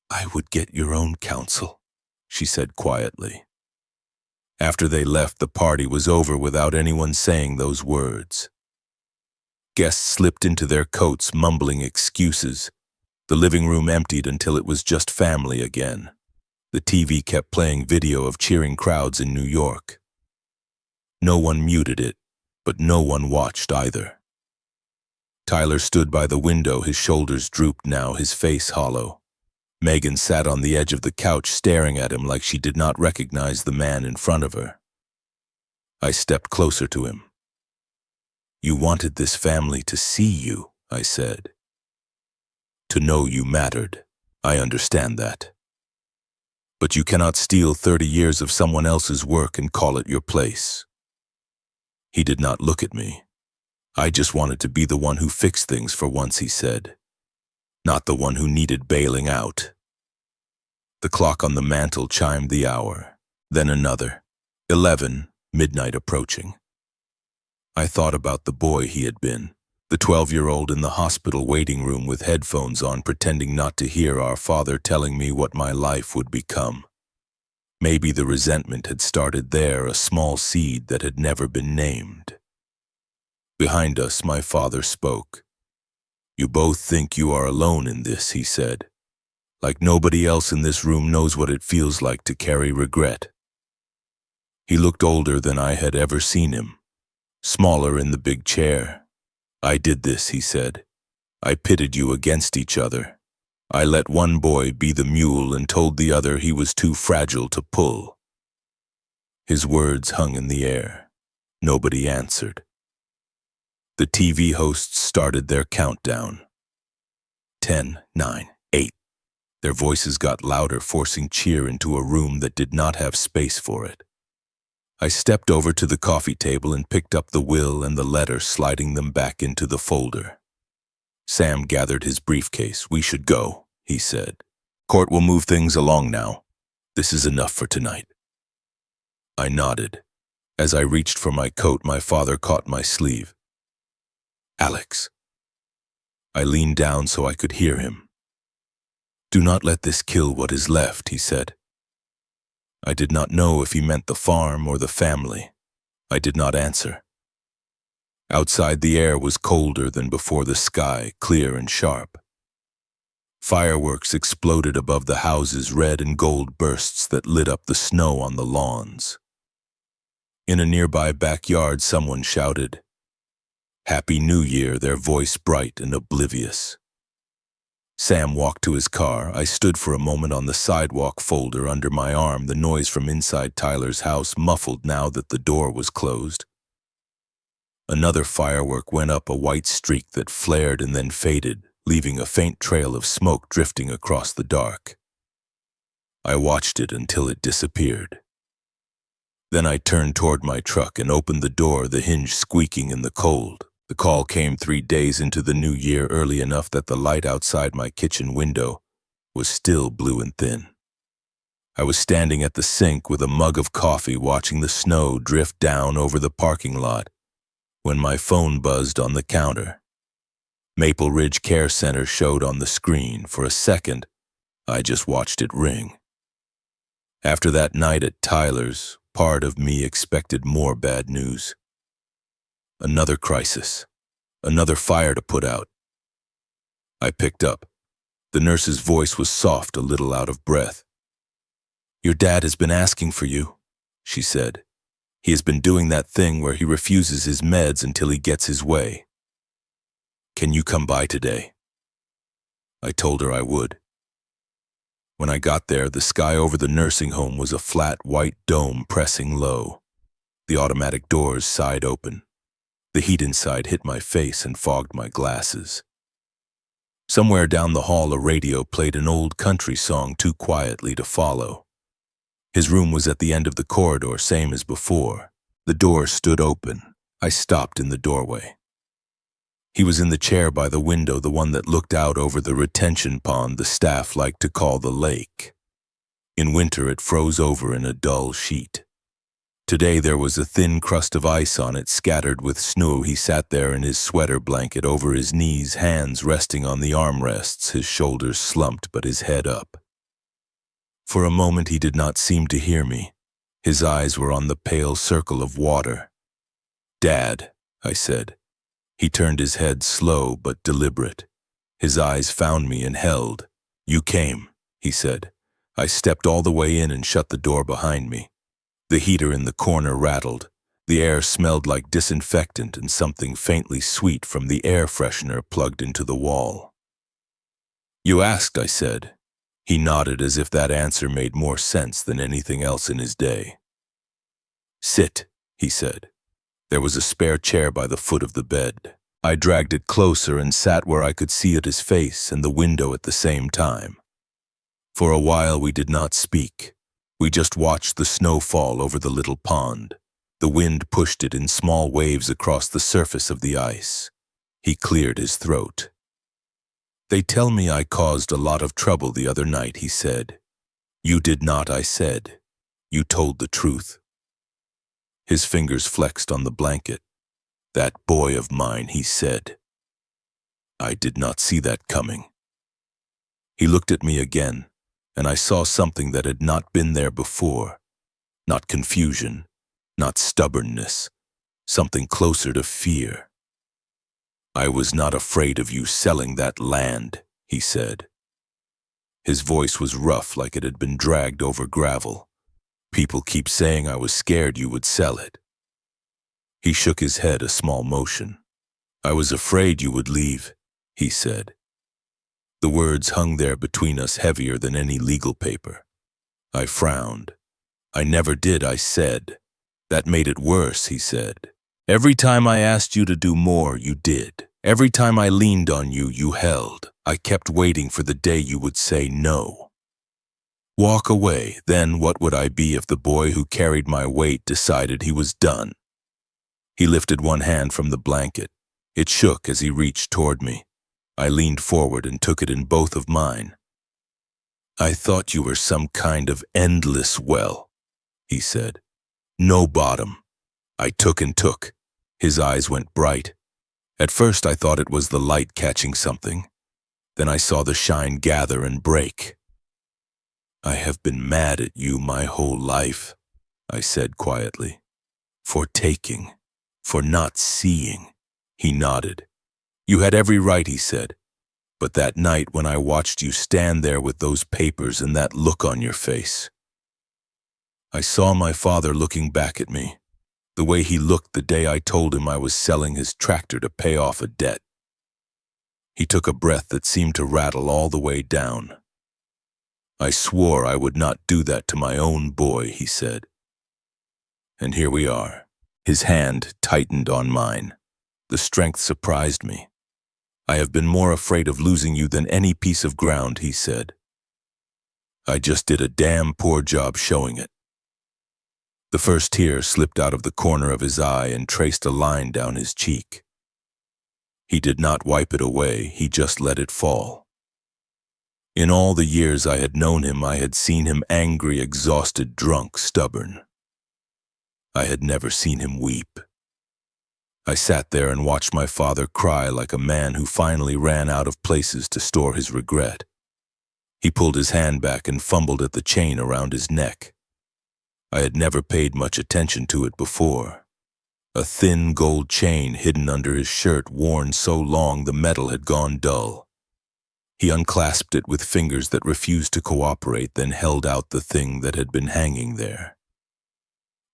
"I would get your own counsel," she said quietly. After they left, the party was over without anyone saying those words. Guests slipped into their coats, mumbling excuses. The living room emptied until it was just family again. The TV kept playing video of cheering crowds in New York. No one muted it, but no one watched either. Tyler stood by the window, his shoulders drooped now, his face hollow. Megan sat on the edge of the couch staring at him like she did not recognize the man in front of her. I stepped closer to him. "You wanted this family to see you," I said. "To know you mattered. I understand that. But you cannot steal 30 years of someone else's work and call it your place." He did not look at me. "I just wanted to be the one who fixed things for once," he said. "Not the one who needed bailing out." The clock on the mantel chimed the hour, then another. 11, midnight approaching. I thought about the boy he had been, the 12-year-old in the hospital waiting room with headphones on, pretending not to hear our father telling me what my life would become. Maybe the resentment had started there, a small seed that had never been named. Behind us, my father spoke. "You both think you are alone in this," he said. "Like nobody else in this room knows what it feels like to carry regret." He looked older than I had ever seen him, smaller in the big chair. "I did this," he said. "I pitted you against each other. I let one boy be the mule and told the other he was too fragile to pull." His words hung in the air. Nobody answered. The TV hosts started their countdown. 10, 9, 8. Their voices got louder, forcing cheer into a room that did not have space for it. I stepped over to the coffee table and picked up the will and the letter, sliding them back into the folder. Sam gathered his briefcase. "We should go," he said. "Court will move things along now. This is enough for tonight." I nodded. As I reached for my coat, my father caught my sleeve. "Alex." I leaned down so I could hear him. "Do not let this kill what is left," he said. I did not know if he meant the farm or the family. I did not answer. Outside, the air was colder than before, the sky clear and sharp. Fireworks exploded above the houses, red and gold bursts that lit up the snow on the lawns. In a nearby backyard, someone shouted, "Happy New Year," their voice bright and oblivious. Sam walked to his car. I stood for a moment on the sidewalk, folder under my arm, the noise from inside Tyler's house muffled now that the door was closed. Another firework went up, a white streak that flared and then faded, leaving a faint trail of smoke drifting across the dark. I watched it until it disappeared. Then I turned toward my truck and opened the door, the hinge squeaking in the cold. The call came 3 days into the new year, early enough that the light outside my kitchen window was still blue and thin. I was standing at the sink with a mug of coffee, watching the snow drift down over the parking lot, when my phone buzzed on the counter. Maple Ridge Care Center showed on the screen. For a second, I just watched it ring. After that night at Tyler's, part of me expected more bad news. Another crisis. Another fire to put out. I picked up. The nurse's voice was soft, a little out of breath. "Your dad has been asking for you," she said. "He has been doing that thing where he refuses his meds until he gets his way. Can you come by today?" I told her I would. When I got there, the sky over the nursing home was a flat white dome pressing low. The automatic doors sighed open. The heat inside hit my face and fogged my glasses. Somewhere down the hall, a radio played an old country song too quietly to follow. His room was at the end of the corridor, same as before. The door stood open. I stopped in the doorway. He was in the chair by the window, the one that looked out over the retention pond the staff liked to call the lake. In winter, it froze over in a dull sheet. Today there was a thin crust of ice on it, scattered with snow. He sat there in his sweater blanket over his knees, hands resting on the armrests, his shoulders slumped but his head up. For a moment he did not seem to hear me. His eyes were on the pale circle of water. "Dad," I said. He turned his head, slow but deliberate. His eyes found me and held. "You came," he said. I stepped all the way in and shut the door behind me. The heater in the corner rattled. The air smelled like disinfectant and something faintly sweet from the air freshener plugged into the wall. "You asked," I said. He nodded as if that answer made more sense than anything else in his day. "Sit," he said. There was a spare chair by the foot of the bed. I dragged it closer and sat where I could see at his face and the window at the same time. For a while we did not speak. We just watched the snow fall over the little pond. The wind pushed it in small waves across the surface of the ice. He cleared his throat. "They tell me I caused a lot of trouble the other night," he said. "You did not," I said. "You told the truth." His fingers flexed on the blanket. "That boy of mine," he said. I did not see that coming. He looked at me again, and I saw something that had not been there before. Not confusion, not stubbornness, something closer to fear. "I was not afraid of you selling that land," he said. His voice was rough, like it had been dragged over gravel. "People keep saying I was scared you would sell it." He shook his head, a small motion. "I was afraid you would leave," he said. The words hung there between us, heavier than any legal paper. I frowned. "I never did," I said. "That made it worse," he said. "Every time I asked you to do more, you did. Every time I leaned on you, you held. I kept waiting for the day you would say no. Walk away. Then what would I be if the boy who carried my weight decided he was done?" He lifted one hand from the blanket. It shook as he reached toward me. I leaned forward and took it in both of mine. "I thought you were some kind of endless well," he said. "No bottom." I took and took. His eyes went bright. At first I thought it was the light catching something. Then I saw the shine gather and break. "I have been mad at you my whole life," I said quietly. "For taking, for not seeing." He nodded. "You had every right," he said. "But that night when I watched you stand there with those papers and that look on your face, I saw my father looking back at me, the way he looked the day I told him I was selling his tractor to pay off a debt." He took a breath that seemed to rattle all the way down. "I swore I would not do that to my own boy," he said. And here we are. His hand tightened on mine. The strength surprised me. "I have been more afraid of losing you than any piece of ground," he said. "I just did a damn poor job showing it." The first tear slipped out of the corner of his eye and traced a line down his cheek. He did not wipe it away, he just let it fall. In all the years I had known him, I had seen him angry, exhausted, drunk, stubborn. I had never seen him weep. I sat there and watched my father cry like a man who finally ran out of places to store his regret. He pulled his hand back and fumbled at the chain around his neck. I had never paid much attention to it before. A thin gold chain hidden under his shirt, worn so long the metal had gone dull. He unclasped it with fingers that refused to cooperate, then held out the thing that had been hanging there.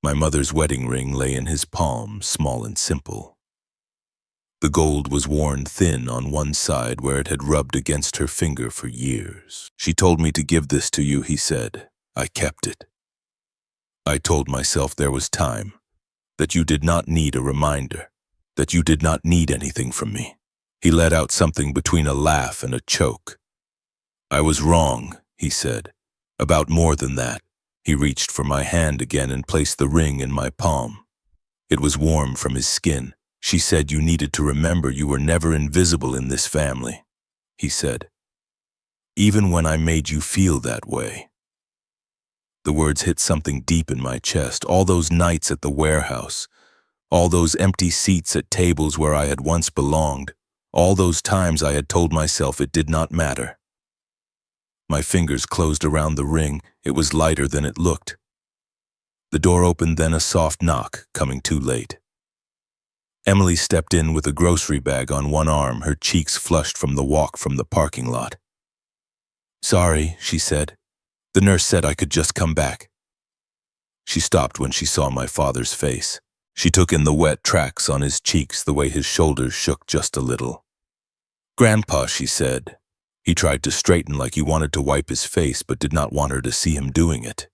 My mother's wedding ring lay in his palm, small and simple. The gold was worn thin on one side where it had rubbed against her finger for years. "She told me to give this to you," he said. "I kept it. I told myself there was time, that you did not need a reminder, that you did not need anything from me." He let out something between a laugh and a choke. "I was wrong," he said, "about more than that." He reached for my hand again and placed the ring in my palm. It was warm from his skin. "She said you needed to remember you were never invisible in this family," he said. "Even when I made you feel that way." The words hit something deep in my chest. All those nights at the warehouse, all those empty seats at tables where I had once belonged, all those times I had told myself it did not matter. My fingers closed around the ring. It was lighter than it looked. The door opened, then a soft knock, coming too late. Emily stepped in with a grocery bag on one arm, her cheeks flushed from the walk from the parking lot. "Sorry," she said. "The nurse said I could just come back." She stopped when she saw my father's face. She took in the wet tracks on his cheeks, the way his shoulders shook just a little. "Grandpa," she said. He tried to straighten like he wanted to wipe his face, but did not want her to see him doing it.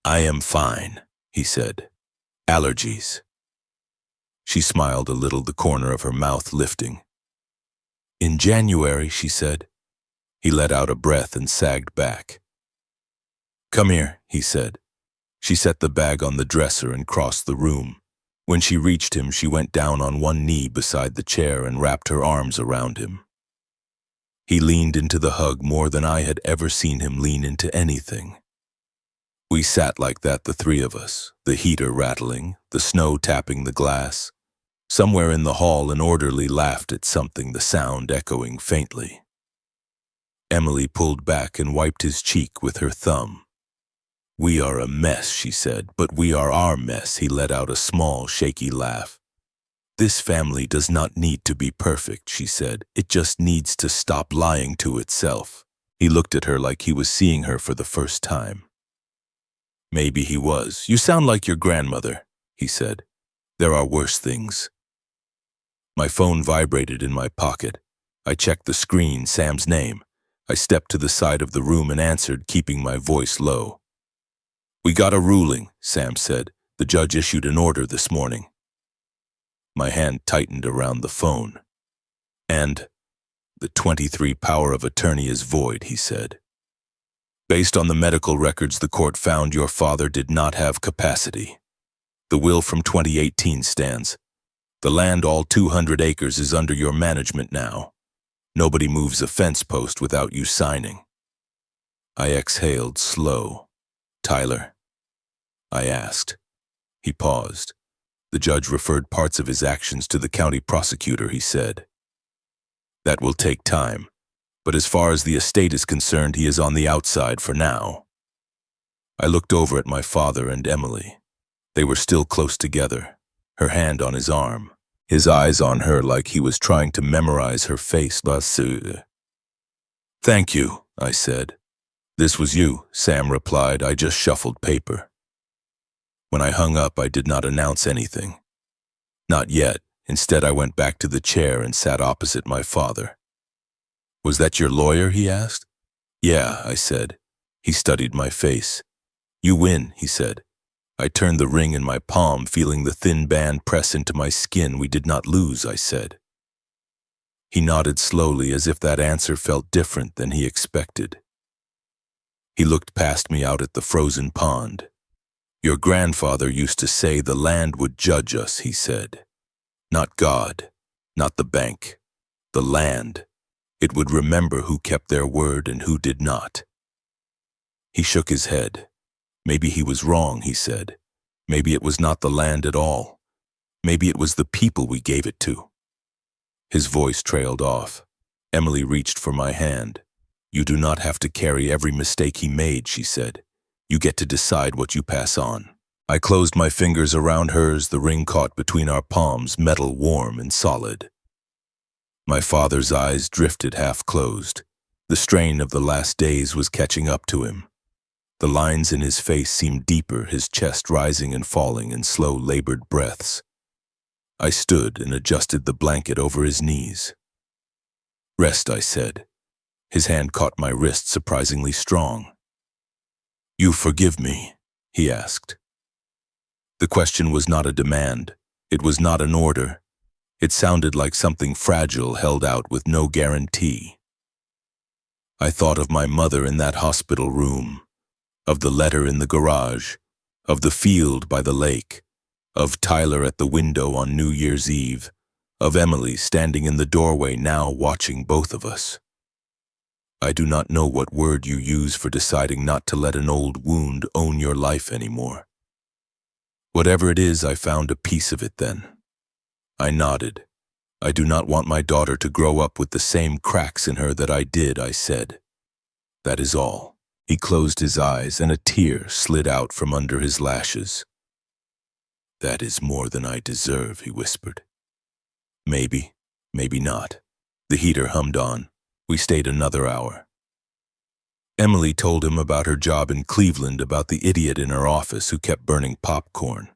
"I am fine," he said. "Allergies." She smiled a little, the corner of her mouth lifting. "In January," she said. He let out a breath and sagged back. "Come here," he said. She set the bag on the dresser and crossed the room. When she reached him, she went down on one knee beside the chair and wrapped her arms around him. He leaned into the hug more than I had ever seen him lean into anything. We sat like that, the three of us, the heater rattling, the snow tapping the glass. Somewhere in the hall, an orderly laughed at something, the sound echoing faintly. Emily pulled back and wiped his cheek with her thumb. "We are a mess," she said, "but we are our mess." He let out a small, shaky laugh. "This family does not need to be perfect," she said. "It just needs to stop lying to itself." He looked at her like he was seeing her for the first time. Maybe he was. "You sound like your grandmother," he said. "There are worse things." My phone vibrated in my pocket. I checked the screen, Sam's name. I stepped to the side of the room and answered, keeping my voice low. "We got a ruling," Sam said. "The judge issued an order this morning." My hand tightened around the phone. "And the 23 power of attorney is void," he said. "Based on the medical records, the court found your father did not have capacity. The will from 2018 stands. The land, all 200 acres, is under your management now. Nobody moves a fence post without you signing." I exhaled, slow. "Tyler?" I asked. He paused. The judge referred parts of his actions to the county prosecutor, he said. "That will take time, but as far as the estate is concerned, he is on the outside for now." I looked over at my father and Emily. They were still close together, her hand on his arm, his eyes on her like he was trying to memorize her face. "Thank you," I said. "This was you," Sam replied. I just shuffled paper. When I hung up, I did not announce anything. Not yet. Instead, I went back to the chair and sat opposite my father. "Was that your lawyer?" he asked. "Yeah," I said. He studied my face. "You win," he said. I turned the ring in my palm, feeling the thin band press into my skin. "We did not lose," I said. He nodded slowly, as if that answer felt different than he expected. He looked past me out at the frozen pond. Your grandfather used to say the land would judge us, he said. Not God, not the bank, the land. It would remember who kept their word and who did not. He shook his head. Maybe he was wrong, he said. Maybe it was not the land at all. Maybe it was the people we gave it to. His voice trailed off. Emily reached for my hand. You do not have to carry every mistake he made, she said. You get to decide what you pass on. I closed my fingers around hers, the ring caught between our palms, metal warm and solid. My father's eyes drifted half closed. The strain of the last days was catching up to him. The lines in his face seemed deeper, his chest rising and falling in slow, labored breaths. I stood and adjusted the blanket over his knees. Rest, I said. His hand caught my wrist, surprisingly strong. You forgive me? He asked. The question was not a demand. It was not an order. It sounded like something fragile held out with no guarantee. I thought of my mother in that hospital room, of the letter in the garage, of the field by the lake, of Tyler at the window on New Year's Eve, of Emily standing in the doorway now watching both of us. I do not know what word you use for deciding not to let an old wound own your life anymore. Whatever it is, I found a piece of it then. I nodded. I do not want my daughter to grow up with the same cracks in her that I did, I said. That is all. He closed his eyes and a tear slid out from under his lashes. That is more than I deserve, he whispered. Maybe, maybe not. The heater hummed on. We stayed another hour. Emily told him about her job in Cleveland, about the idiot in her office who kept burning popcorn.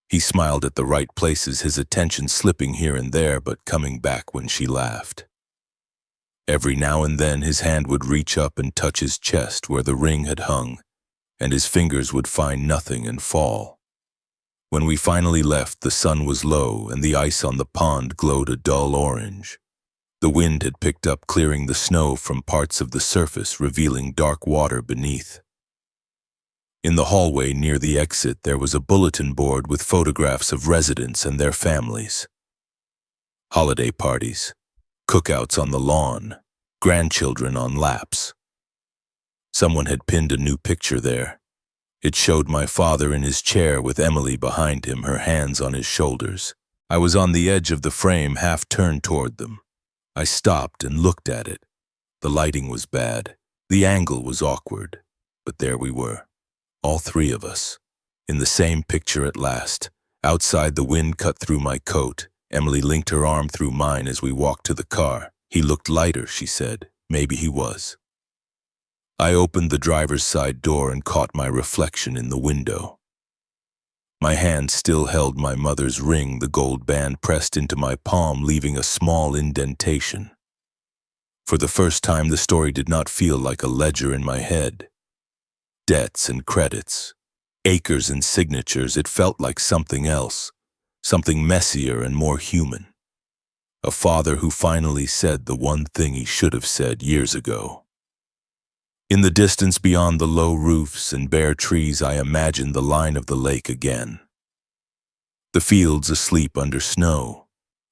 He smiled at the right places, his attention slipping here and there but coming back when she laughed. Every now and then his hand would reach up and touch his chest where the ring had hung, and his fingers would find nothing and fall. When we finally left, the sun was low and the ice on the pond glowed a dull orange. The wind had picked up, clearing the snow from parts of the surface, revealing dark water beneath. In the hallway near the exit, there was a bulletin board with photographs of residents and their families. Holiday parties, cookouts on the lawn, grandchildren on laps. Someone had pinned a new picture there. It showed my father in his chair with Emily behind him, her hands on his shoulders. I was on the edge of the frame, half turned toward them. I stopped and looked at it. The lighting was bad. The angle was awkward. But there we were, all three of us, in the same picture at last. Outside, the wind cut through my coat. Emily linked her arm through mine as we walked to the car. He looked lighter, she said. Maybe he was. I opened the driver's side door and caught my reflection in the window. My hand still held my mother's ring, the gold band pressed into my palm, leaving a small indentation. For the first time, the story did not feel like a ledger in my head. Debts and credits, acres and signatures, it felt like something else, something messier and more human. A father who finally said the one thing he should have said years ago. In the distance beyond the low roofs and bare trees, I imagined the line of the lake again. The fields asleep under snow,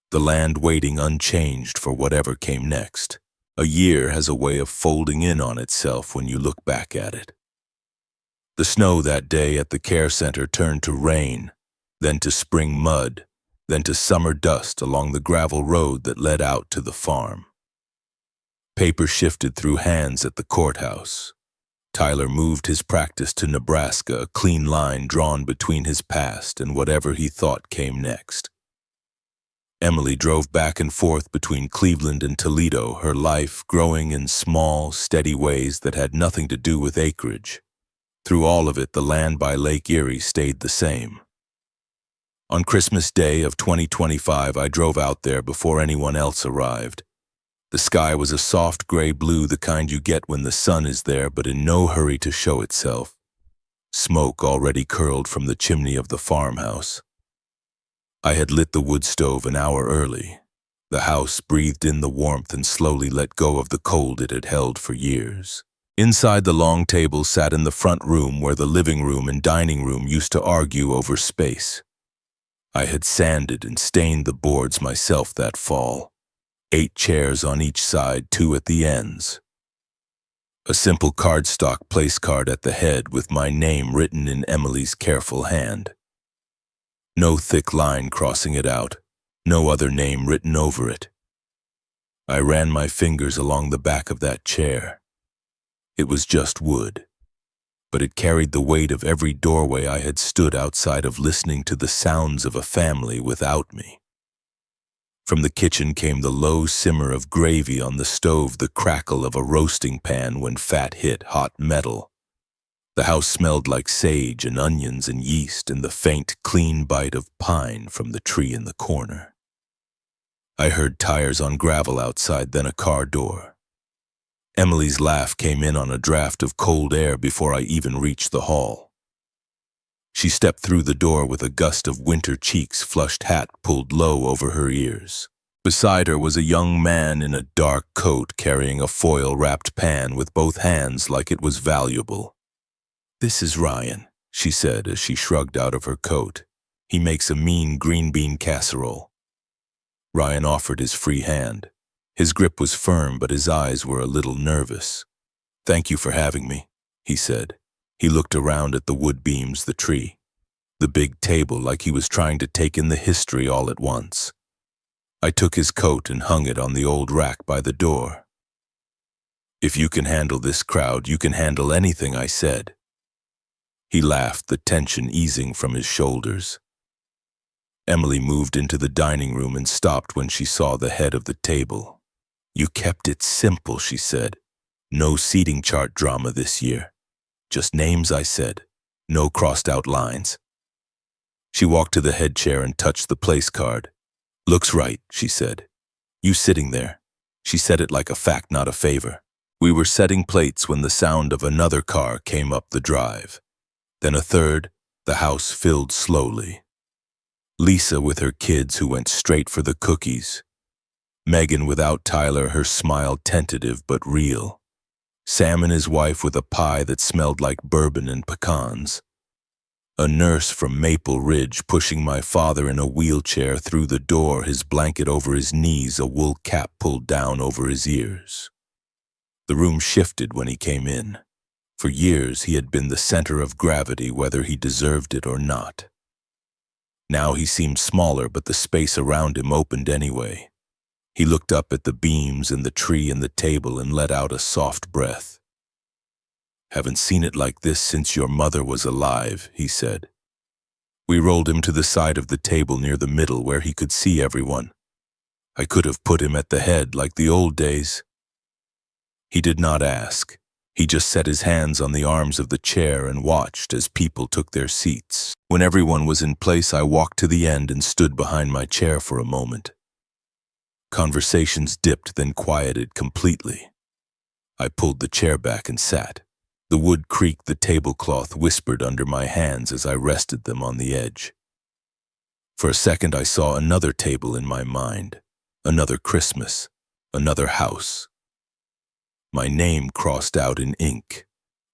the land waiting unchanged for whatever came next. A year has a way of folding in on itself when you look back at it. The snow that day at the care center turned to rain, then to spring mud, then to summer dust along the gravel road that led out to the farm. Paper shifted through hands at the courthouse. Tyler moved his practice to Nebraska, a clean line drawn between his past and whatever he thought came next. Emily drove back and forth between Cleveland and Toledo, her life growing in small, steady ways that had nothing to do with acreage. Through all of it, the land by Lake Erie stayed the same. On Christmas Day of 2025, I drove out there before anyone else arrived. The sky was a soft gray blue, the kind you get when the sun is there but in no hurry to show itself. Smoke already curled from the chimney of the farmhouse. I had lit the wood stove an hour early. The house breathed in the warmth and slowly let go of the cold it had held for years. Inside, the long table sat in the front room where the living room and dining room used to argue over space. I had sanded and stained the boards myself that fall. 8 chairs on each side, 2 at the ends. A simple cardstock place card at the head with my name written in Emily's careful hand. No thick line crossing it out, no other name written over it. I ran my fingers along the back of that chair. It was just wood, but it carried the weight of every doorway I had stood outside of, listening to the sounds of a family without me. From the kitchen came the low simmer of gravy on the stove, the crackle of a roasting pan when fat hit hot metal. The house smelled like sage and onions and yeast and the faint, clean bite of pine from the tree in the corner. I heard tires on gravel outside, then a car door. Emily's laugh came in on a draft of cold air before I even reached the hall. She stepped through the door with a gust of winter cheeks, flushed hat pulled low over her ears. Beside her was a young man in a dark coat carrying a foil-wrapped pan with both hands like it was valuable. "This is Ryan," she said as she shrugged out of her coat. "He makes a mean green bean casserole." Ryan offered his free hand. His grip was firm, but his eyes were a little nervous. "Thank you for having me," he said. He looked around at the wood beams, the tree, the big table, like he was trying to take in the history all at once. I took his coat and hung it on the old rack by the door. "If you can handle this crowd, you can handle anything," I said. He laughed, the tension easing from his shoulders. Emily moved into the dining room and stopped when she saw the head of the table. "You kept it simple," she said. "No seating chart drama this year. Just names," I said. "No crossed-out lines." She walked to the head chair and touched the place card. "Looks right," she said. "You sitting there." She said it like a fact, not a favor. We were setting plates when the sound of another car came up the drive. Then a third. The house filled slowly. Lisa with her kids, who went straight for the cookies. Megan without Tyler, her smile tentative but real. Sam and his wife with a pie that smelled like bourbon and pecans. A nurse from Maple Ridge pushing my father in a wheelchair through the door, his blanket over his knees, a wool cap pulled down over his ears. The room shifted when he came in. For years he had been the center of gravity, whether he deserved it or not. Now he seemed smaller, but the space around him opened anyway. He looked up at the beams and the tree and the table and let out a soft breath. "Haven't seen it like this since your mother was alive," he said. We rolled him to the side of the table near the middle where he could see everyone. I could have put him at the head like the old days. He did not ask. He just set his hands on the arms of the chair and watched as people took their seats. When everyone was in place, I walked to the end and stood behind my chair for a moment. Conversations dipped, then quieted completely. I pulled the chair back and sat. The wood creaked, the tablecloth whispered under my hands as I rested them on the edge. For a second I saw another table in my mind, another Christmas, another house. My name crossed out in ink,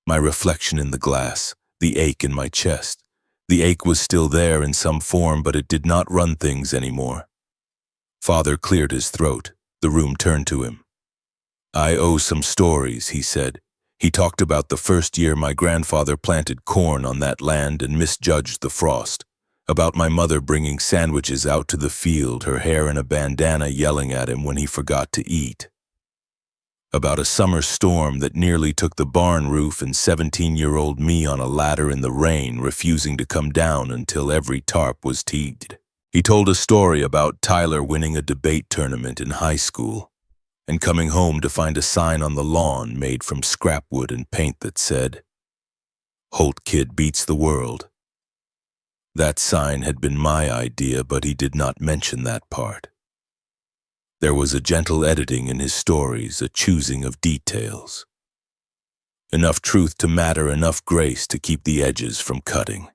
my reflection in the glass, the ache in my chest. The ache was still there in some form, but it did not run things anymore. Father cleared his throat. The room turned to him. "I owe some stories," he said. He talked about the first year my grandfather planted corn on that land and misjudged the frost, about my mother bringing sandwiches out to the field, her hair in a bandana, yelling at him when he forgot to eat, about a summer storm that nearly took the barn roof and 17-year-old me on a ladder in the rain, refusing to come down until every tarp was teed. He told a story about Tyler winning a debate tournament in high school and coming home to find a sign on the lawn made from scrap wood and paint that said, "Holt Kid beats the world." That sign had been my idea, but he did not mention that part. There was a gentle editing in his stories, a choosing of details. Enough truth to matter, enough grace to keep the edges from cutting.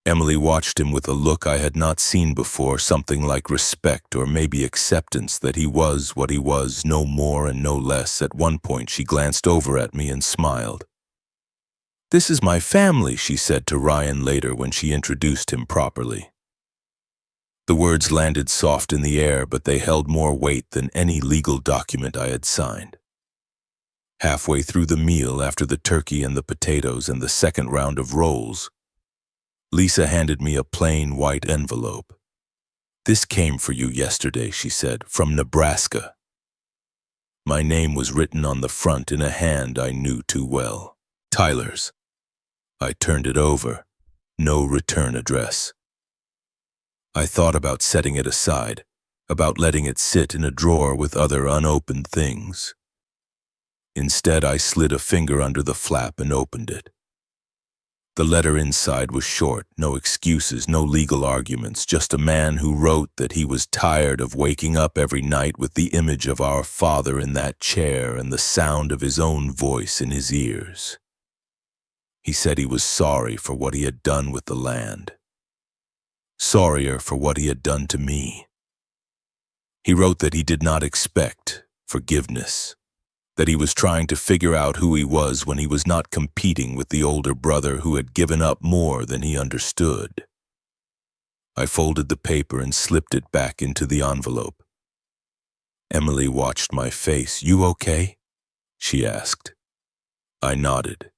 Emily watched him with a look I had not seen before, something like respect or maybe acceptance that he was what he was, no more and no less. At one point she glanced over at me and smiled. "This is my family," she said to Ryan later when she introduced him properly. The words landed soft in the air, but they held more weight than any legal document I had signed. Halfway through the meal, after the turkey and the potatoes and the second round of rolls, Lisa handed me a plain white envelope. "This came for you yesterday," she said, "from Nebraska." My name was written on the front in a hand I knew too well. Tyler's. I turned it over. No return address. I thought about setting it aside, about letting it sit in a drawer with other unopened things. Instead, I slid a finger under the flap and opened it. The letter inside was short, no excuses, no legal arguments, just a man who wrote that he was tired of waking up every night with the image of our father in that chair and the sound of his own voice in his ears. He said he was sorry for what he had done with the land. Sorrier for what he had done to me. He wrote that he did not expect forgiveness, that he was trying to figure out who he was when he was not competing with the older brother who had given up more than he understood. I folded the paper and slipped it back into the envelope. Emily watched my face. "You okay?" she asked. I nodded.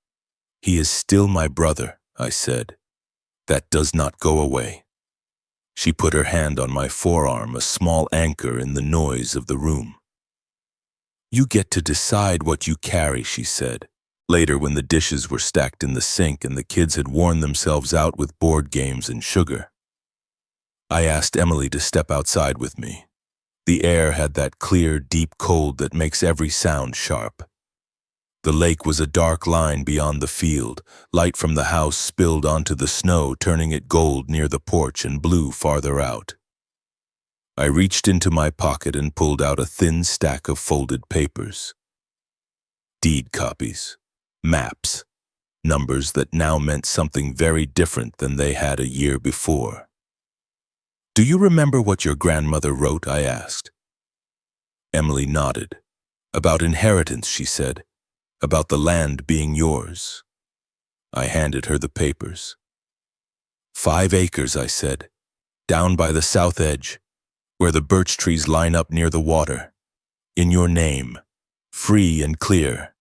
"He is still my brother," I said. "That does not go away." She put her hand on my forearm, a small anchor in the noise of the room. "You get to decide what you carry," she said. Later, when the dishes were stacked in the sink and the kids had worn themselves out with board games and sugar, I asked Emily to step outside with me. The air had that clear, deep cold that makes every sound sharp. The lake was a dark line beyond the field. Light from the house spilled onto the snow, turning it gold near the porch and blue farther out. I reached into my pocket and pulled out a thin stack of folded papers. Deed copies, maps, numbers that now meant something very different than they had a year before. "Do you remember what your grandmother wrote?" I asked. Emily nodded. "About inheritance," she said. "About the land being yours." I handed her the papers. 5 acres, I said, "down by the south edge, where the birch trees line up near the water. In your name, free and clear."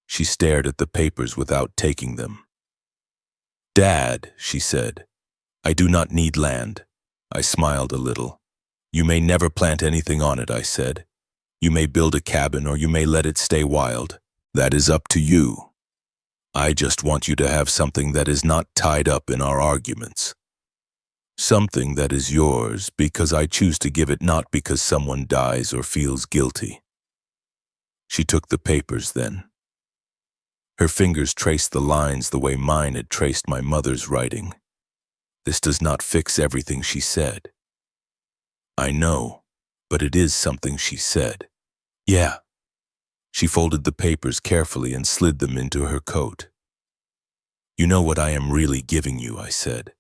She stared at the papers without taking them. "Dad," she said, "I do not need land." I smiled a little. "You may never plant anything on it," I said. "You may build a cabin or you may let it stay wild. That is up to you. I just want you to have something that is not tied up in our arguments. Something that is yours because I choose to give it, not because someone dies or feels guilty." She took the papers then. Her fingers traced the lines the way mine had traced my mother's writing. "This does not fix everything," she said. "I know, but it is something," she said. "Yeah." She folded the papers carefully and slid them into her coat. "You know what I am really giving you," I said.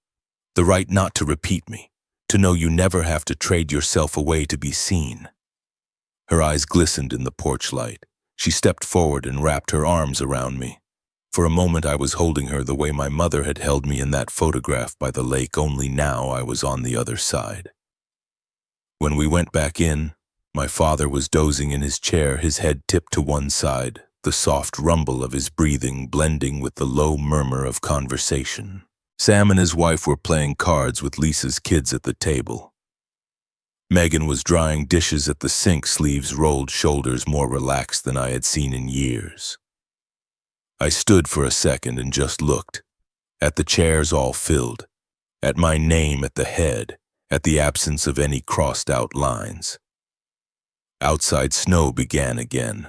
"The right not to repeat me, to know you never have to trade yourself away to be seen." Her eyes glistened in the porch light. She stepped forward and wrapped her arms around me. For a moment I was holding her the way my mother had held me in that photograph by the lake, only now I was on the other side. When we went back in, my father was dozing in his chair, his head tipped to one side, the soft rumble of his breathing blending with the low murmur of conversation. Sam and his wife were playing cards with Lisa's kids at the table. Megan was drying dishes at the sink, sleeves rolled, shoulders more relaxed than I had seen in years. I stood for a second and just looked, at the chairs all filled, at my name at the head, at the absence of any crossed-out lines. Outside snow began again,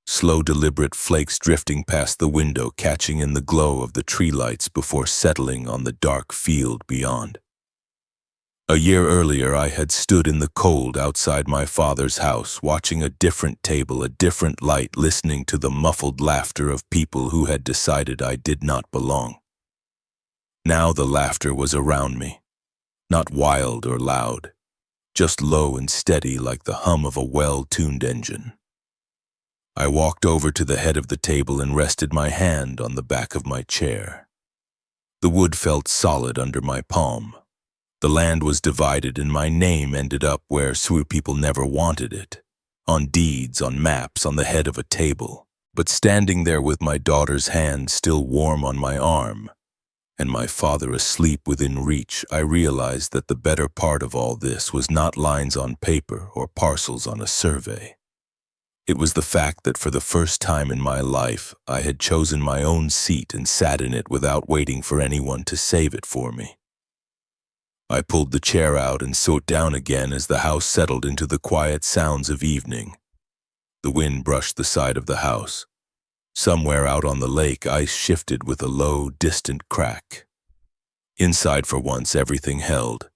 slow deliberate flakes drifting past the window, catching in the glow of the tree lights before settling on the dark field beyond. A year earlier I had stood in the cold outside my father's house, watching a different table, a different light, listening to the muffled laughter of people who had decided I did not belong. Now the laughter was around me, not wild or loud, just low and steady like the hum of a well-tuned engine. I walked over to the head of the table and rested my hand on the back of my chair. The wood felt solid under my palm. The land was divided and my name ended up where Sioux people never wanted it, on deeds, on maps, on the head of a table. But standing there with my daughter's hand still warm on my arm, and my father asleep within reach, I realized that the better part of all this was not lines on paper or parcels on a survey. It was the fact that for the first time in my life, I had chosen my own seat and sat in it without waiting for anyone to save it for me. I pulled the chair out and sat down again as the house settled into the quiet sounds of evening. The wind brushed the side of the house. Somewhere out on the lake, ice shifted with a low, distant crack. Inside for once, everything held.